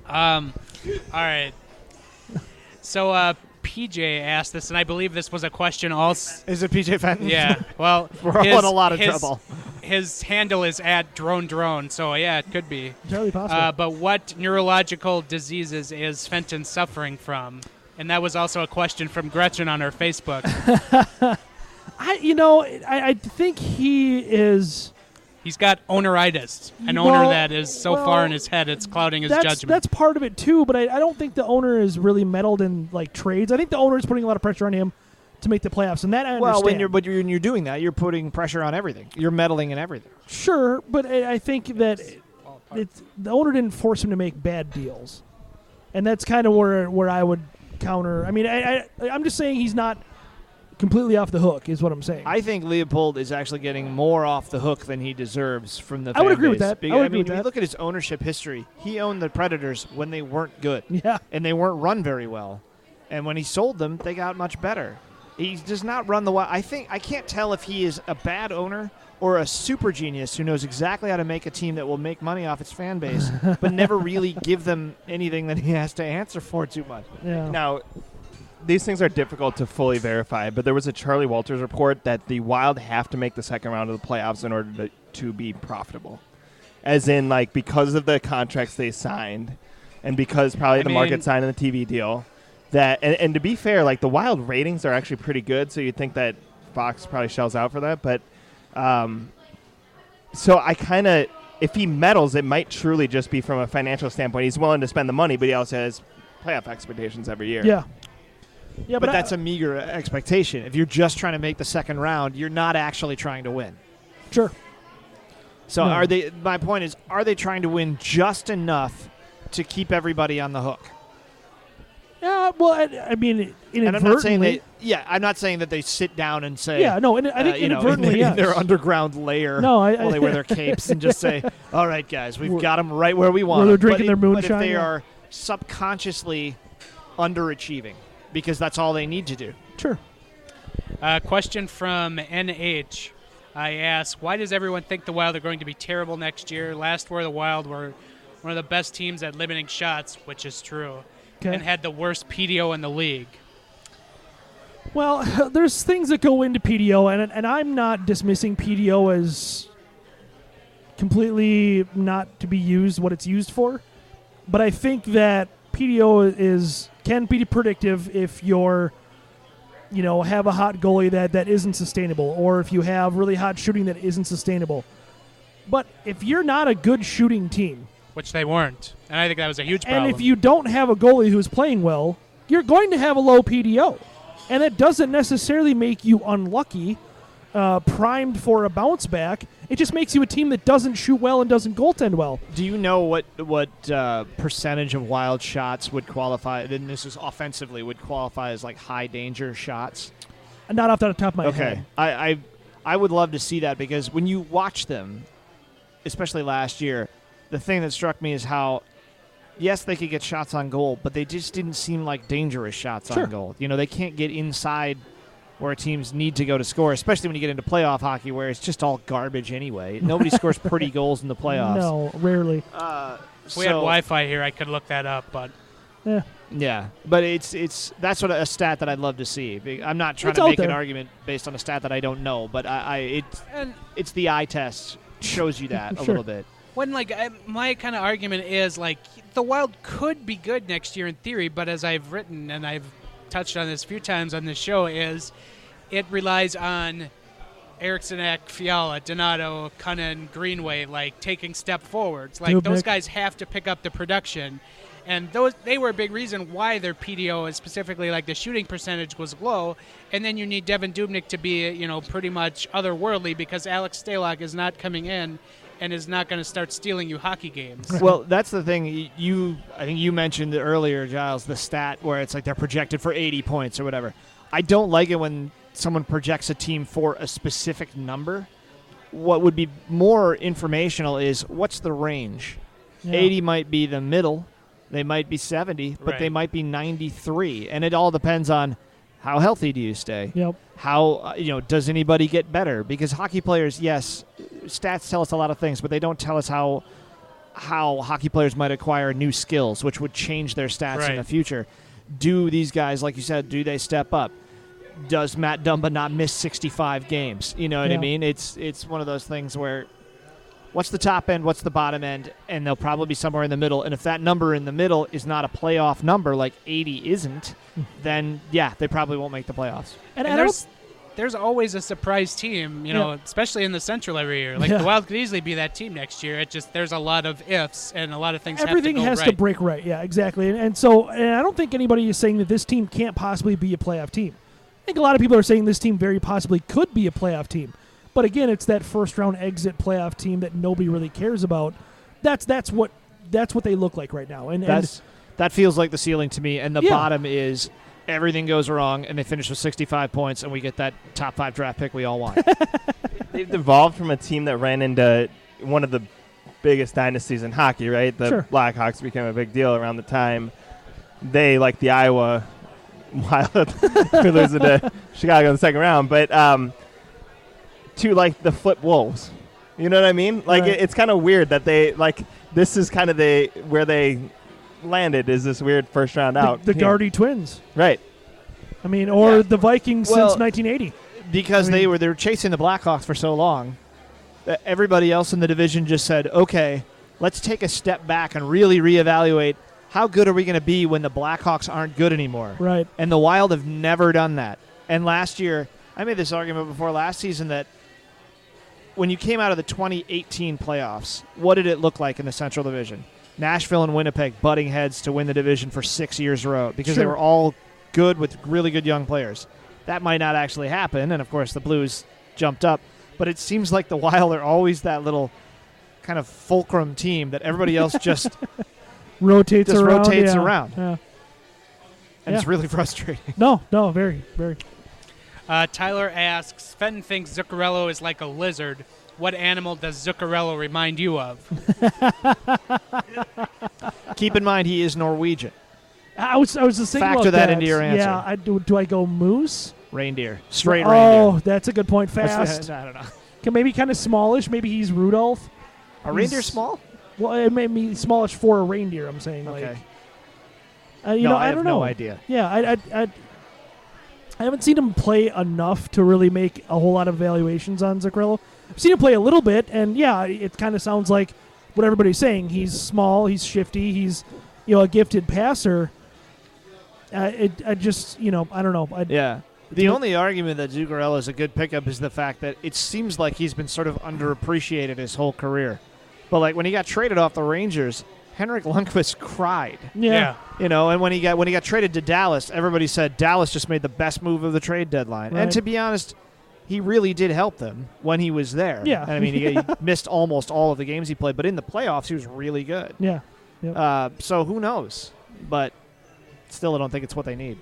All right. So PJ asked this, and I believe this was a question also. Is it PJ Fenton? Yeah. Well, we're all in a lot of trouble. His handle is @drone, so yeah, it could be. Entirely possible. But what neurological diseases is Fenton suffering from? And that was also a question from Gretchen on her Facebook. I think he is. He's got owneritis, an owner that is so far in his head it's clouding his judgment. That's part of it too, but I don't think the owner is really meddled in like trades. I think the owner is putting a lot of pressure on him to make the playoffs, and that I understand. Well, when you're doing that, you're putting pressure on everything. You're meddling in everything. Sure, but I think that the owner didn't force him to make bad deals, and that's kind of where I would counter. I mean, I'm just saying he's not completely off the hook, is what I'm saying. I think Leopold is actually getting more off the hook than he deserves from the fan I would agree with base. that. When you look at his ownership history, he owned the Predators when they weren't good. Yeah. And they weren't run very well. And when he sold them, they got much better. He does not run the Wild. I can't tell if he is a bad owner or a super genius who knows exactly how to make a team that will make money off its fan base, but never really give them anything that he has to answer for too much. Yeah. Now, these things are difficult to fully verify, but there was a Charlie Walters report that the Wild have to make the second round of the playoffs in order to be profitable. As in, like, because of the contracts they signed and because probably the market signed in the TV deal. That and to be fair, like, the Wild ratings are actually pretty good, so you'd think that Fox probably shells out for that. But so I kind of, if he meddles, it might truly just be from a financial standpoint. He's willing to spend the money, but he also has playoff expectations every year. Yeah. Yeah, but that's a meager expectation. If you're just trying to make the second round, you're not actually trying to win. Sure. So my point is, are they trying to win just enough to keep everybody on the hook? Yeah, well, I mean, inadvertently. And I'm not saying that they sit down and say, I think inadvertently, in their underground lair while they wear their capes and just say, all right, guys, we've got them right where we want them. Where they're drinking their moonshine. But if they are subconsciously underachieving, because that's all they need to do. Sure. Question from NH. I ask, why does everyone think the Wild are going to be terrible next year? Last year, the Wild were one of the best teams at limiting shots, which is true, and had the worst PDO in the league. Well, there's things that go into PDO, and I'm not dismissing PDO as completely not to be used what it's used for, but I think that PDO can be predictive if you're, have a hot goalie that isn't sustainable, or if you have really hot shooting that isn't sustainable. But if you're not a good shooting team, which they weren't, and I think that was a huge problem. And if you don't have a goalie who's playing well, you're going to have a low PDO, and it doesn't necessarily make you unlucky. primed for a bounce back. It just makes you a team that doesn't shoot well and doesn't goaltend well. Do you know what percentage of wild shots would qualify? And this is offensively would qualify as like high danger shots. Not off the top of my head. Okay, I would love to see that because when you watch them, especially last year, the thing that struck me is how, yes, they could get shots on goal, but they just didn't seem like dangerous shots on goal. You know, they can't get inside where teams need to go to score, especially when you get into playoff hockey where it's just all garbage anyway. Nobody scores pretty goals in the playoffs. No, rarely. If we had Wi-Fi here, I could look that up, but yeah, but it's that's what a stat that I'd love to see. I'm not trying to make an argument based on a stat that I don't know, but it's the eye test shows you that a little bit. When my kind of argument is like the Wild could be good next year in theory, but as I've written and I've touched on this a few times on this show, is it relies on Eriksson, Fiala, Donato, Cunnin, Greenway, like taking step forwards. Like those guys have to pick up the production, and they were a big reason why their PDO, specifically like the shooting percentage, was low. And then you need Devin Dubnyk to be pretty much otherworldly because Alex Stalock is not coming in and is not going to start stealing you hockey games. Well, that's the thing. I think you mentioned earlier, Giles, the stat where it's like they're projected for 80 points or whatever. I don't like it when someone projects a team for a specific number. What would be more informational is what's the range. 80 might be the middle. They might be 70, but they might be 93. And it all depends on how healthy do you stay? Yep. How, does anybody get better? Because hockey players, yes, stats tell us a lot of things, but they don't tell us how hockey players might acquire new skills, which would change their stats in the future. Do these guys, like you said, do they step up? Does Matt Dumba not miss 65 games? You know what I mean? It's one of those things where what's the top end, what's the bottom end, and they'll probably be somewhere in the middle. And if that number in the middle is not a playoff number, like 80 isn't, then, they probably won't make the playoffs. And there's always a surprise team, especially in the Central every year. Like the Wild could easily be that team next year. It just there's a lot of ifs and a lot of things. Everything has to break right. Yeah, exactly. And I don't think anybody is saying that this team can't possibly be a playoff team. I think a lot of people are saying this team very possibly could be a playoff team. But again, it's that first round exit playoff team that nobody really cares about. That's what they look like right now. And that feels like the ceiling to me. And the bottom is everything goes wrong, and they finish with 65 points, and we get that top 5 draft pick we all want. They've evolved from a team that ran into one of the biggest dynasties in hockey, right? The Blackhawks became a big deal around the time they, like the Iowa Wild, for losing to Chicago in the second round, but to like the Flip Wolves. You know what I mean? Like it's kind of weird that they this is kind of where they landed is this weird first round out. The Gardy Twins. Right. I mean, or the Vikings since 1980. Because they were chasing the Blackhawks for so long that everybody else in the division just said, okay, let's take a step back and really reevaluate how good are we going to be when the Blackhawks aren't good anymore. Right. And the Wild have never done that. And last year, I made this argument before last season that when you came out of the 2018 playoffs, what did it look like in the Central Division? Nashville and Winnipeg butting heads to win the division for 6 years in a row because they were all good with really good young players. That might not actually happen, and of course the Blues jumped up. But it seems like the Wild are always that little kind of fulcrum team that everybody else just rotates around. Yeah. And it's really frustrating. No, very, very. Tyler asks, Fenton thinks Zuccarello is like a lizard. What animal does Zuccarello remind you of? Keep in mind he is Norwegian. I was just thinking Factor about that into your answer. Yeah, do I go moose? Reindeer. Straight reindeer. Oh, that's a good point. Fast. I don't know. Maybe kind of smallish. Maybe he's Rudolph. Are reindeer small? Well, it may be smallish for a reindeer, I'm saying. Okay. I don't know. No idea. Yeah, I haven't seen him play enough to really make a whole lot of evaluations on Zuccarello. I've seen him play a little bit, and it kind of sounds like what everybody's saying. He's small, he's shifty, he's a gifted passer. I don't know. The only argument that Zuccarello is a good pickup is the fact that it seems like he's been sort of underappreciated his whole career. But like when he got traded off the Rangers, Henrik Lundqvist cried. Yeah. And when he got traded to Dallas, everybody said Dallas just made the best move of the trade deadline. Right. And to be honest, he really did help them when he was there. Yeah. And, I mean, he missed almost all of the games he played, but in the playoffs, he was really good. Yeah. Yep. So who knows? But still, I don't think it's what they need.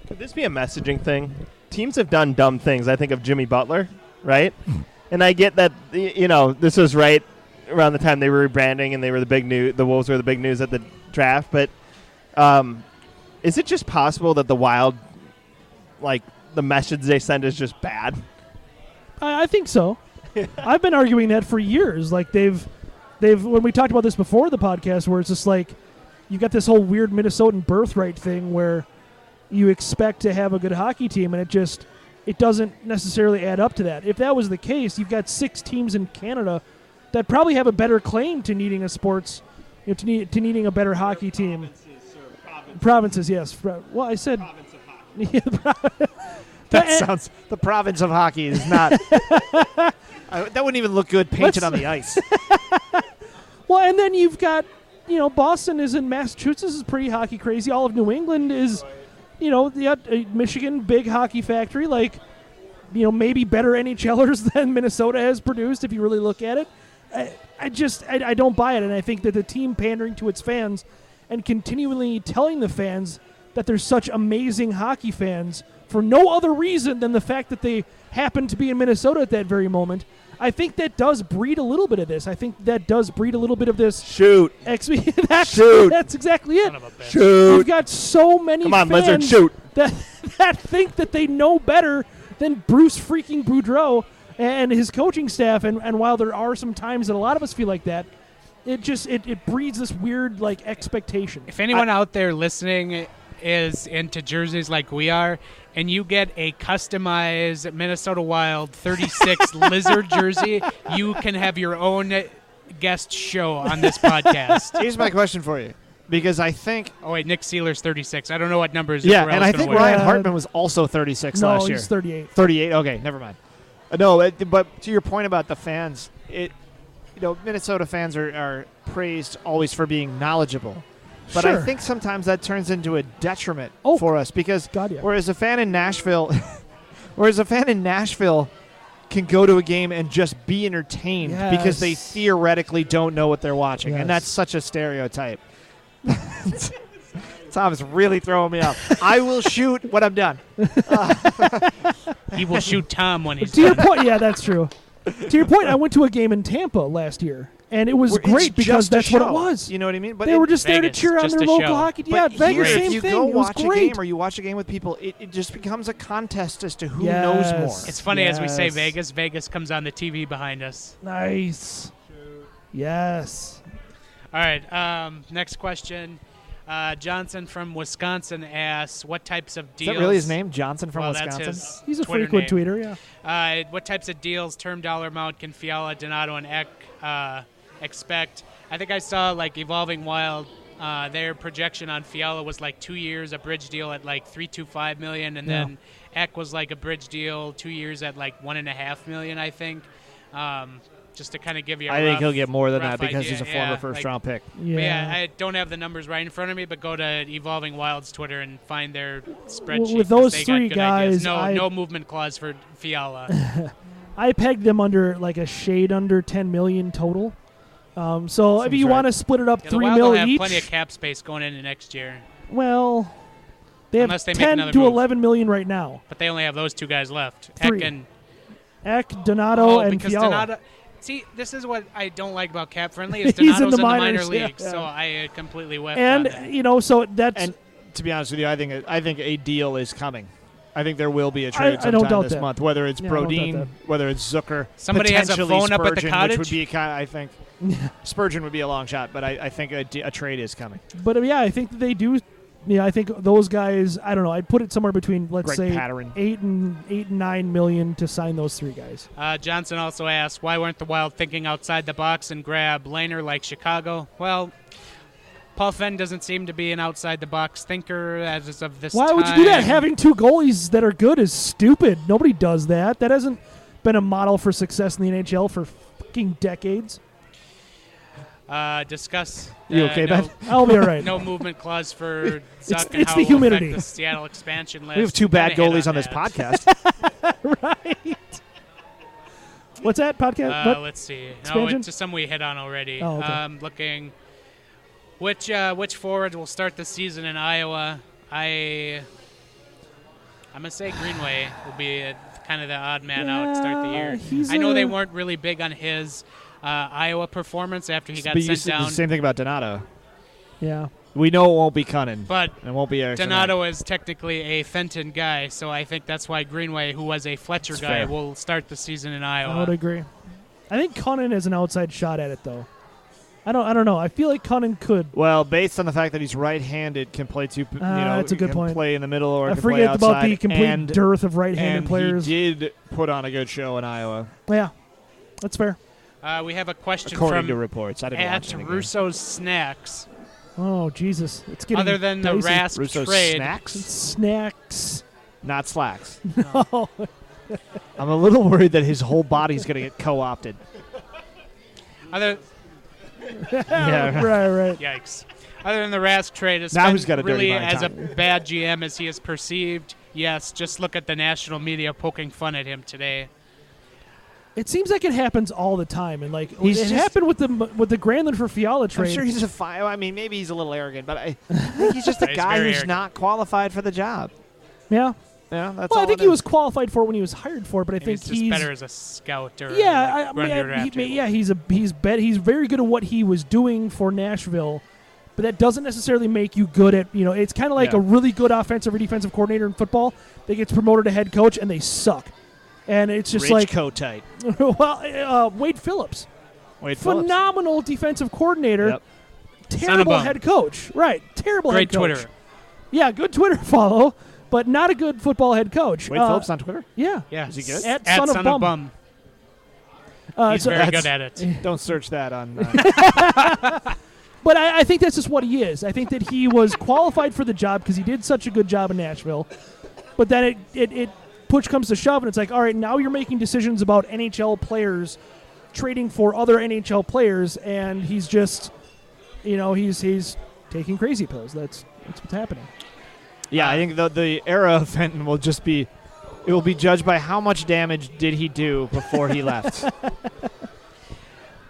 Could this be a messaging thing? Teams have done dumb things. I think of Jimmy Butler, right? And I get that, this was right around the time they were rebranding and they were the big news. The Wolves were the big news at the draft. But is it just possible that the Wild, like, the message they send is just bad? I think so. I've been arguing that for years. Like they've when we talked about this before the podcast, where it's just like you got this whole weird Minnesotan birthright thing where you expect to have a good hockey team, and it doesn't necessarily add up to that. If that was the case, you've got 6 teams in Canada that probably have a better claim to needing a sports, to needing a better hockey team. Provinces, yes. Well, I said. That sounds. The province of hockey is not. That wouldn't even look good painted on the ice. Well, and then you've got, Boston is in Massachusetts is pretty hockey crazy. All of New England is, Michigan, big hockey factory. Like, maybe better NHLers than Minnesota has produced if you really look at it. I don't buy it, and I think that the team pandering to its fans and continually telling the fans that they're such amazing hockey fans for no other reason than the fact that they happen to be in Minnesota at that very moment. I think that does breed a little bit of this. I think that does breed a little bit of this. Shoot. Shoot. That's exactly it. Shoot. You've got so many Come on, fans Lizard, shoot. that think that they know better than Bruce freaking Boudreau and his coaching staff. And while there are some times that a lot of us feel like that, it breeds this weird, like, expectation. If anyone out there listening is into jerseys like we are, and you get a customized Minnesota Wild 36 Lizard jersey, you can have your own guest show on this podcast. Here's my question for you, because I think. Oh wait, Nick Seeler's 36. I don't know what numbers. Yeah, and I think Ryan Hartman was also 36 last year. No, he's 38. 38. Okay, never mind. No, but to your point about the fans, Minnesota fans are praised always for being knowledgeable. But sure. I think sometimes that turns into a detriment for us because whereas a fan in Nashville can go to a game and just be entertained because they theoretically don't know what they're watching. Yes. And that's such a stereotype. Tom's really throwing me off. I will shoot when I'm done. He will shoot Tom when he's done. To your point, yeah, that's true. To your point, I went to a game in Tampa last year. And it was great because that's what it was. You know what I mean? But they were just there to cheer on their local hockey team. Yeah, Vegas, same thing. If you go watch a game or you watch a game with people, it just becomes a contest as to who knows more. It's funny as we say Vegas. Vegas comes on the TV behind us. Nice. Yes. All right. Next question. Johnson from Wisconsin asks, what types of deals... Is that really his name? Johnson from Wisconsin? He's a frequent tweeter, yeah. What types of deals, term dollar amount, can Fiala, Donato, and Eck expect? I think I saw, like, Evolving Wild, their projection on Fiala was, like, 2 years, a bridge deal at, like, $325 million, and then Eck was, like, a bridge deal 2 years at, like, $1.5 million, I think. Just to kind of give you I think he'll get more than that because he's a former first-round pick. Yeah, I don't have the numbers right in front of me, but go to Evolving Wild's Twitter and find their spreadsheet. With those three guys, no movement clause for Fiala. I pegged them under like a shade under $10 million total. So if you want to split it up, $3 million each. They'll have plenty of cap space going into next year. Well, they have 10 to 11 million right now. But they only have those two guys left. Eck, Donato, and Fiala. See, this is what I don't like about Cap Friendly is Donato's in the minor league, so I completely whiffed on that. And, so that's... And to be honest with you, I think a deal is coming. I think there will be a trade sometime this month, whether it's Brodin, whether it's Zucker. Somebody has a phone up at the cottage? Which would be I think Spurgeon would be a long shot, but I think a trade is coming. But, I think that they do... Yeah, I think those guys, I don't know, I'd put it somewhere between, let's say, $8 and $9 million to sign those three guys. Johnson also asked, why weren't the Wild thinking outside the box and grab Lehner like Chicago? Well, Paul Fenn doesn't seem to be an outside-the-box thinker as of this time. Why would you do that? Having two goalies that are good is stupid. Nobody does that. That hasn't been a model for success in the NHL for fucking decades. Discuss. You okay, Ben? I'll be all right. No movement clause for Zuck and it's how the it will humidity. affect the Seattle expansion list. We have two bad goalies on this podcast. Right. right. What's that podcast? What? Let's see. Expansion? No, it's some we hit on already. Oh, okay. Looking which forwards will start the season in Iowa. I'm gonna say Greenway will be kind of the odd man out to start the year. I know they weren't really big on his Iowa performance after he got sent down. The same thing about Donato. Yeah. We know it won't be Cunnin, but it won't be Erickson. Donato is technically a Fenton guy, so I think that's why Greenway, who was a Fletcher That's guy, fair. will start the season in Iowa. I would agree. I think Cunnin has an outside shot at it, though. I don't know. I feel like Cunnin could. Well, based on the fact that he's right-handed, can play that's a good can point. play in the middle or I can play forget outside. about the complete and, dearth of right-handed and players. he did put on a good show in Iowa. Yeah, that's fair. We have a question According from to reports. I didn't watch at any game. Russo's Snacks. Oh, Jesus. It's getting Other than the dicey. Rask Russo's trade, snacks? Snacks. Not slacks. No. I'm a little worried that his whole body's going to get co-opted. other Yeah. Right. yikes. Other than the Rask trade, it's Now been who's got a dirty really mind, as a Tom? bad GM as he is perceived. Yes, just look at the national media poking fun at him today. It seems like it happens all the time, and like He's it just- happened with the Granlund for Fiala I'm trade. sure he's a fine. I mean, maybe he's a little arrogant, but I think he's just a He's guy very who's arrogant. not qualified for the job. Yeah. Yeah, that's Well, all I think it he is. was qualified for it when he was hired for it, but I Maybe think he's just better as a scout or Yeah, run your draft table. he's very good at what he was doing for Nashville, but that doesn't necessarily make you good at, it's kind of like Yeah. a really good offensive or defensive coordinator in football that gets promoted to head coach and they suck. And it's just Rich like coat-tight. Wade Phillips, Wade Phillips. phenomenal defensive coordinator, Yep. terrible Son of a- head coach. Right, terrible Great head coach. Twitter. Yeah, good Twitter follow, but not a good football head coach. Wade Phillips on Twitter? Yeah. Yeah. Is he good? At At Son of Bum. Bum. He's so- very good at it. Don't search that on. But I think that's just what he is. I think that he was qualified for the job because he did such a good job in Nashville. But then it push comes to shove, and it's like, all right, now you're making decisions about NHL players trading for other NHL players, and he's just, he's taking crazy pills. That's what's happening. Yeah, I think the era of Fenton will just be. It will be judged by how much damage did he do before he left.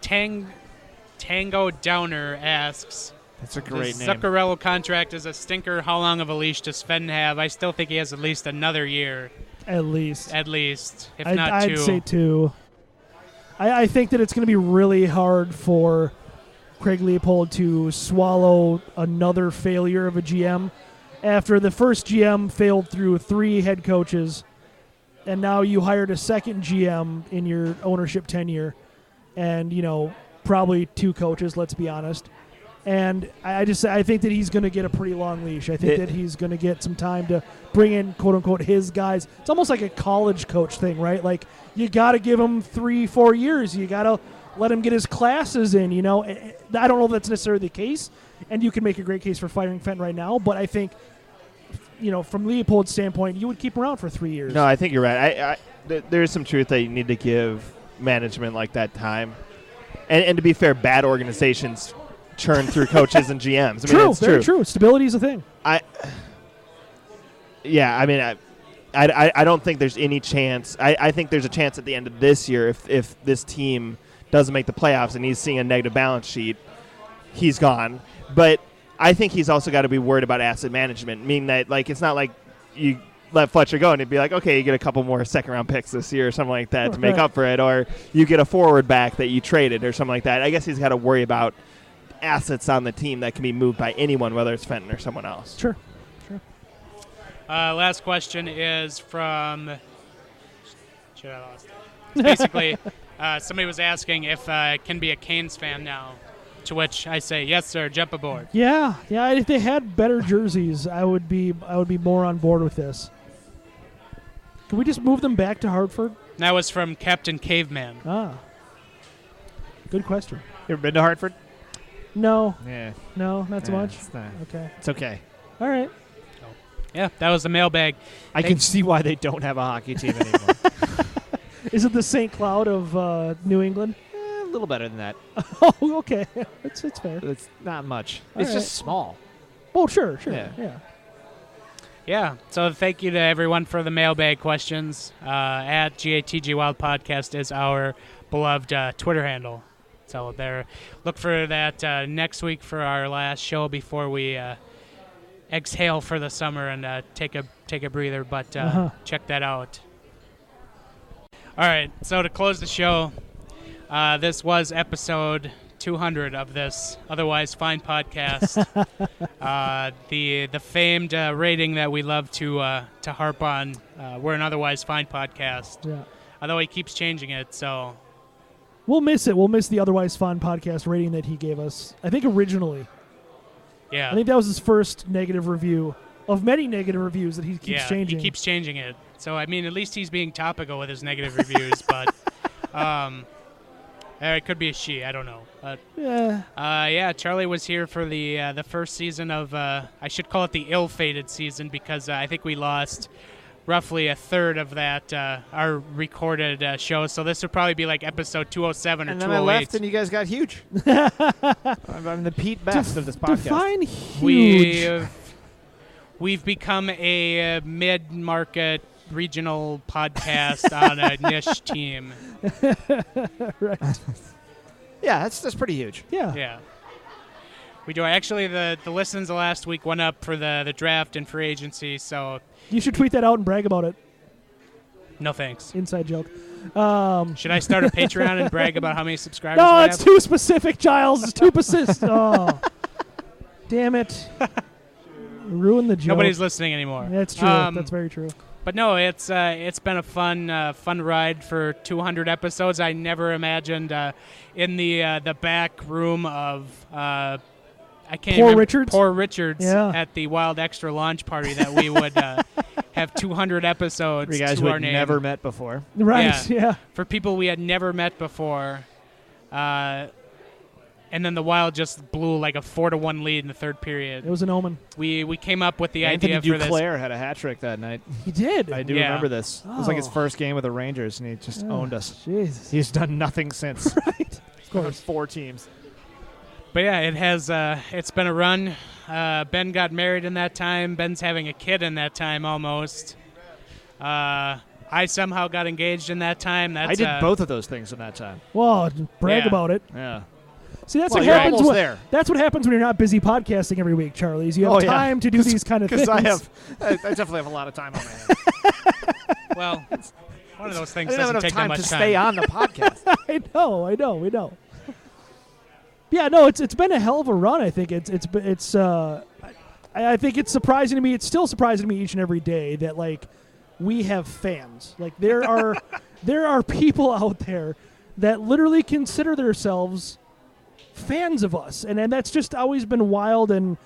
Tango Downer asks, That's a great the name. Zuccarello contract is a stinker. How long of a leash does Fenton have? I still think he has at least another year. At least. If not two. I'd say two. I think that it's going to be really hard for Craig Leopold to swallow another failure of a GM. After the first GM failed through 3 head coaches, and now you hired a second GM in your ownership tenure, and, probably 2 coaches, let's be honest. And I think that he's going to get a pretty long leash. I think that he's going to get some time to bring in, quote unquote, his guys. It's almost like a college coach thing, right? Like, you got to give him 3-4 years. You got to let him get his classes in, I don't know if that's necessarily the case, and you can make a great case for firing Fenton right now, but I think, from Leopold's standpoint, you would keep him around for 3 years. No, I think you're right. There's some truth that you need to give management like that time. And to be fair, bad organizations churn through coaches and GMs. True, very true. Stability is a thing. I don't think there's any chance. I think there's a chance at the end of this year if this team doesn't make the playoffs and he's seeing a negative balance sheet, he's gone. But I think he's also got to be worried about asset management, meaning that it's not like you let Fletcher go and it'd be like, okay, you get a couple more second-round picks this year or something like that to make up for it, or you get a forward back that you traded or something like that. I guess he's got to worry about assets on the team that can be moved by anyone, whether it's Fenton or someone else. Sure. Last question is from. Shit, I lost it. Basically, somebody was asking if I can be a Canes fan now. To which I say, yes, sir. Jump aboard. Yeah. If they had better jerseys, I would be more on board with this. Can we just move them back to Hartford? That was from Captain Caveman. Good question. You ever been to Hartford? No, Yeah. not so much. It's, not, Okay. it's okay. All right. Yeah, that was the mailbag. I can see why they don't have a hockey team anymore. Is it the St. Cloud of New England? A little better than that. Oh, okay. It's fair. It's not much. All it's right. just small. Oh, sure. Yeah. Yeah, so thank you to everyone for the mailbag questions. At GATG Wild Podcast is our beloved Twitter handle. So there, look for that next week for our last show before we exhale for the summer and take a breather. But check that out. All right, so to close the show, this was episode 200 of this otherwise fine podcast. The famed rating that we love to harp on. We're an otherwise fine podcast. Yeah. Although he keeps changing it, so we'll miss it. We'll miss the otherwise fun podcast rating that he gave us. I think originally. Yeah. I think that was his first negative review of many negative reviews that he keeps changing. He keeps changing it. So I mean, at least he's being topical with his negative reviews, but it could be a she. I don't know. But, yeah. Charlie was here for the first season of I should call it the ill-fated season because I think we lost roughly a third of that our recorded show. So this would probably be like episode 207 or 208. And then I left, and you guys got huge. I'm the Pete Best of this podcast. Define huge. We've become a mid-market regional podcast on a niche team. Right. Yeah, that's pretty huge. Yeah. We do. Actually, the listens last week went up for the draft and free agency, so You should tweet that out and brag about it. no thanks. Inside joke. Should I start a Patreon and brag about how many subscribers No, we it's have? too specific, Giles. It's too specific. Oh. Damn it. Ruin the joke. Nobody's listening anymore. That's true. That's very true. But no, it's been a fun ride for 200 episodes. I never imagined in the back room of I can't Poor remember, Richards? Poor Richards Yeah. at the Wild Extra launch party that we would have 200 episodes For you guys to who our had name. never met before. Right, yeah. For people we had never met before. And then the Wild just blew like a 4-1 lead in the third period. It was an omen. We came up with the Anthony idea for this. Duclair had a hat trick that night. He did. I do Yeah. remember this. It was like his Oh. first game with the Rangers, and he just owned us. Jesus. He's done nothing since. Right. Of course. 4 teams. But yeah, it has. It's been a run. Ben got married in that time. Ben's having a kid in that time almost. I somehow got engaged in that time. That's, I did both of those things in that time. Well, brag Yeah. about it. Yeah. See, that's Well, what you're happens. almost there. That's what happens when you're not busy podcasting every week, Charlie. Is you have time to do these kind of things. Because I definitely have a lot of time on my hands. well, one of those I things didn't have doesn't enough take that time much to time. stay on the podcast. I know. We know. Yeah, no, it's been a hell of a run. I think I think it's surprising to me. It's still surprising to me each and every day that like we have fans. Like there are people out there that literally consider themselves fans of us, and that's just always been wild. And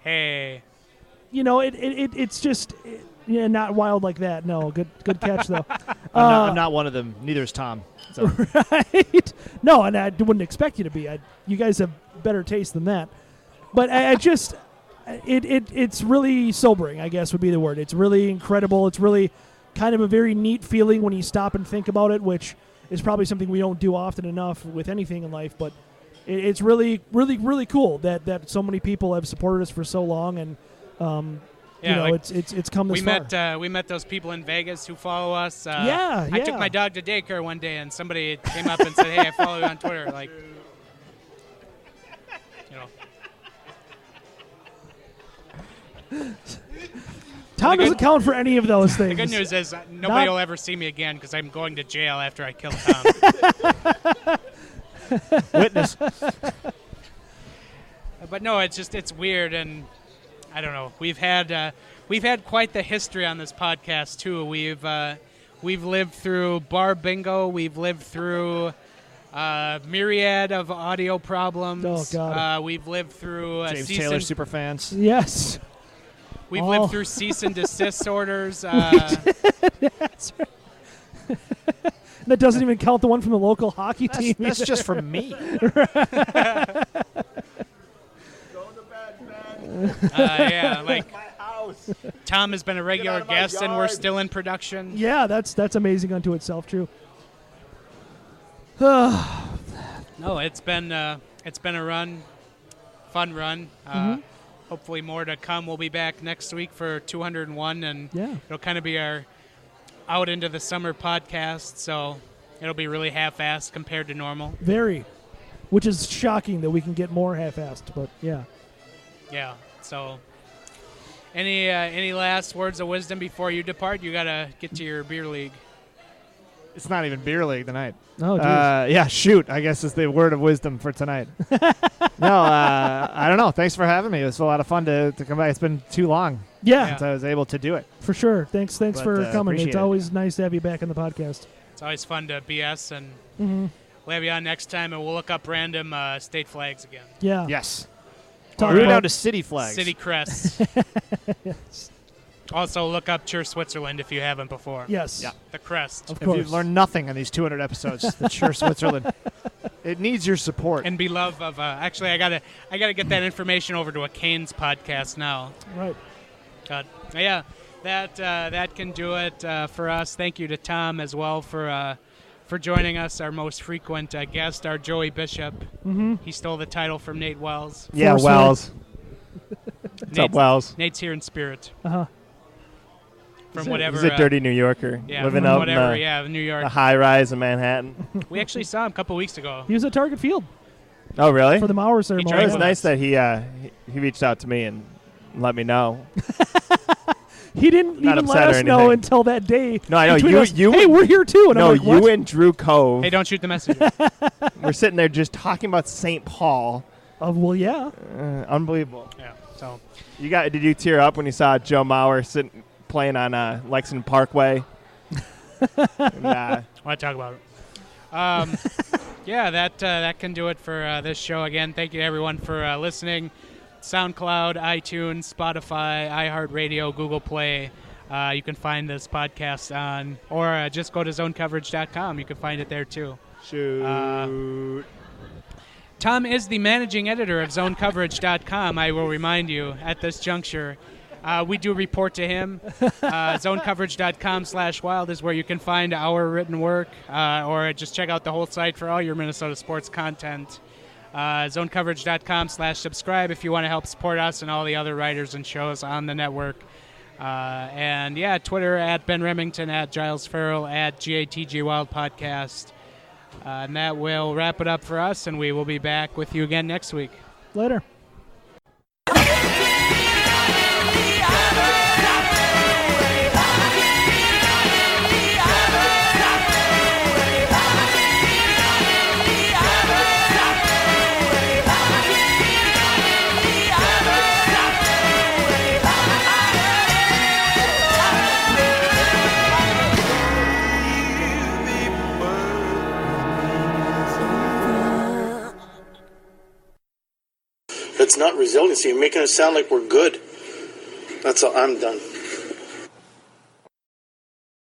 Hey, you know, it's just not wild like that. No, good catch though. I'm not one of them. Neither is Tom. So. Right? No, and I wouldn't expect you to be. You guys have better taste than that. But I just, it's really sobering, I guess would be the word. It's really incredible. It's really kind of a very neat feeling when you stop and think about it, which is probably something we don't do often enough with anything in life. But it's really, really, really cool that so many people have supported us for so long, and it's come this far. we met those people in Vegas who follow us. Yeah. I took my dog to daycare one day, and somebody came up and said, "Hey, I follow you on Twitter." Like, you know. Tom doesn't count for any of those things. The good news is nobody will ever see me again because I'm going to jail after I kill Tom. Witness. But no, it's weird, and I don't know. We've had quite the history on this podcast too. We've lived through bar bingo. We've lived through myriad of audio problems. Oh God. We've lived through James Taylor superfans. Yes. We've lived through cease and desist orders. That's right. That doesn't even count the one from the local hockey team. That's just for me. Yeah, like Tom has been a regular guest, and we're still in production. Yeah, that's amazing unto itself. True. No, it's been a run, fun run. hopefully more to come. We'll be back next week for 201, and it'll kind of be our out into the summer podcast, so it'll be really half-assed compared to normal. Very. Which is shocking that we can get more half-assed, but yeah. Yeah, so any last words of wisdom before you depart? You got to get to your beer league. It's not even beer league tonight. Oh, geez. Yeah, shoot, I guess is the word of wisdom for tonight. No, I don't know. Thanks for having me. It was a lot of fun to come back. It's been too long since I was able to do it. For sure. Thanks for coming. It's always nice to have you back on the podcast. It's always fun to BS, and we'll have you on next time, and we'll look up random state flags again. Yeah. Yes. We're down to city flags. City crests. Yes. Also, look up Chur, Switzerland if you haven't before. Yes. Yeah. The crest. Of course. If you've learned nothing on these 200 episodes, the Chur, Switzerland, it needs your support. And be love of. Actually, I gotta get that information over to a Canes podcast now. Right. God. Yeah. That can do it for us. Thank you to Tom as well for joining us, our most frequent guest, our Joey Bishop. Mm-hmm. He stole the title from Nate Wells. Yeah, Wells. What's up, Wells? Nate's here in spirit. Uh-huh. From whatever. He's a dirty New Yorker. Yeah, living out whatever, in New York. the high rise in Manhattan. We actually saw him a couple weeks ago. He was at Target Field. Oh, really? For the Mauer ceremony. It was nice that he reached out to me and let me know. He didn't even let us know until that day. No, I know. You hey, we're here too. And no, I'm like, what? You and Drew Cove. Hey, don't shoot the messenger. We're sitting there just talking about St. Paul. Well, yeah. Unbelievable. Yeah. So, did you tear up when you saw Joe Mauer playing on Lexington Parkway? Want to talk about it? Yeah, that can do it for this show. Again, thank you everyone for listening. SoundCloud, iTunes, Spotify, iHeartRadio, Google Play. You can find this podcast on, or just go to zonecoverage.com. You can find it there too. Shoot. Tom is the managing editor of zonecoverage.com. I will remind you at this juncture. We do report to him. Zonecoverage.com/wild is where you can find our written work, or just check out the whole site for all your Minnesota sports content. Zonecoverage.com/subscribe if you want to help support us and all the other writers and shows on the network. And Twitter at Ben Remington, at Giles Farrell, at GATG Wild Podcast. And that will wrap it up for us, and we will be back with you again next week. Later. It's not resiliency. You're making it sound like we're good. That's all. I'm done.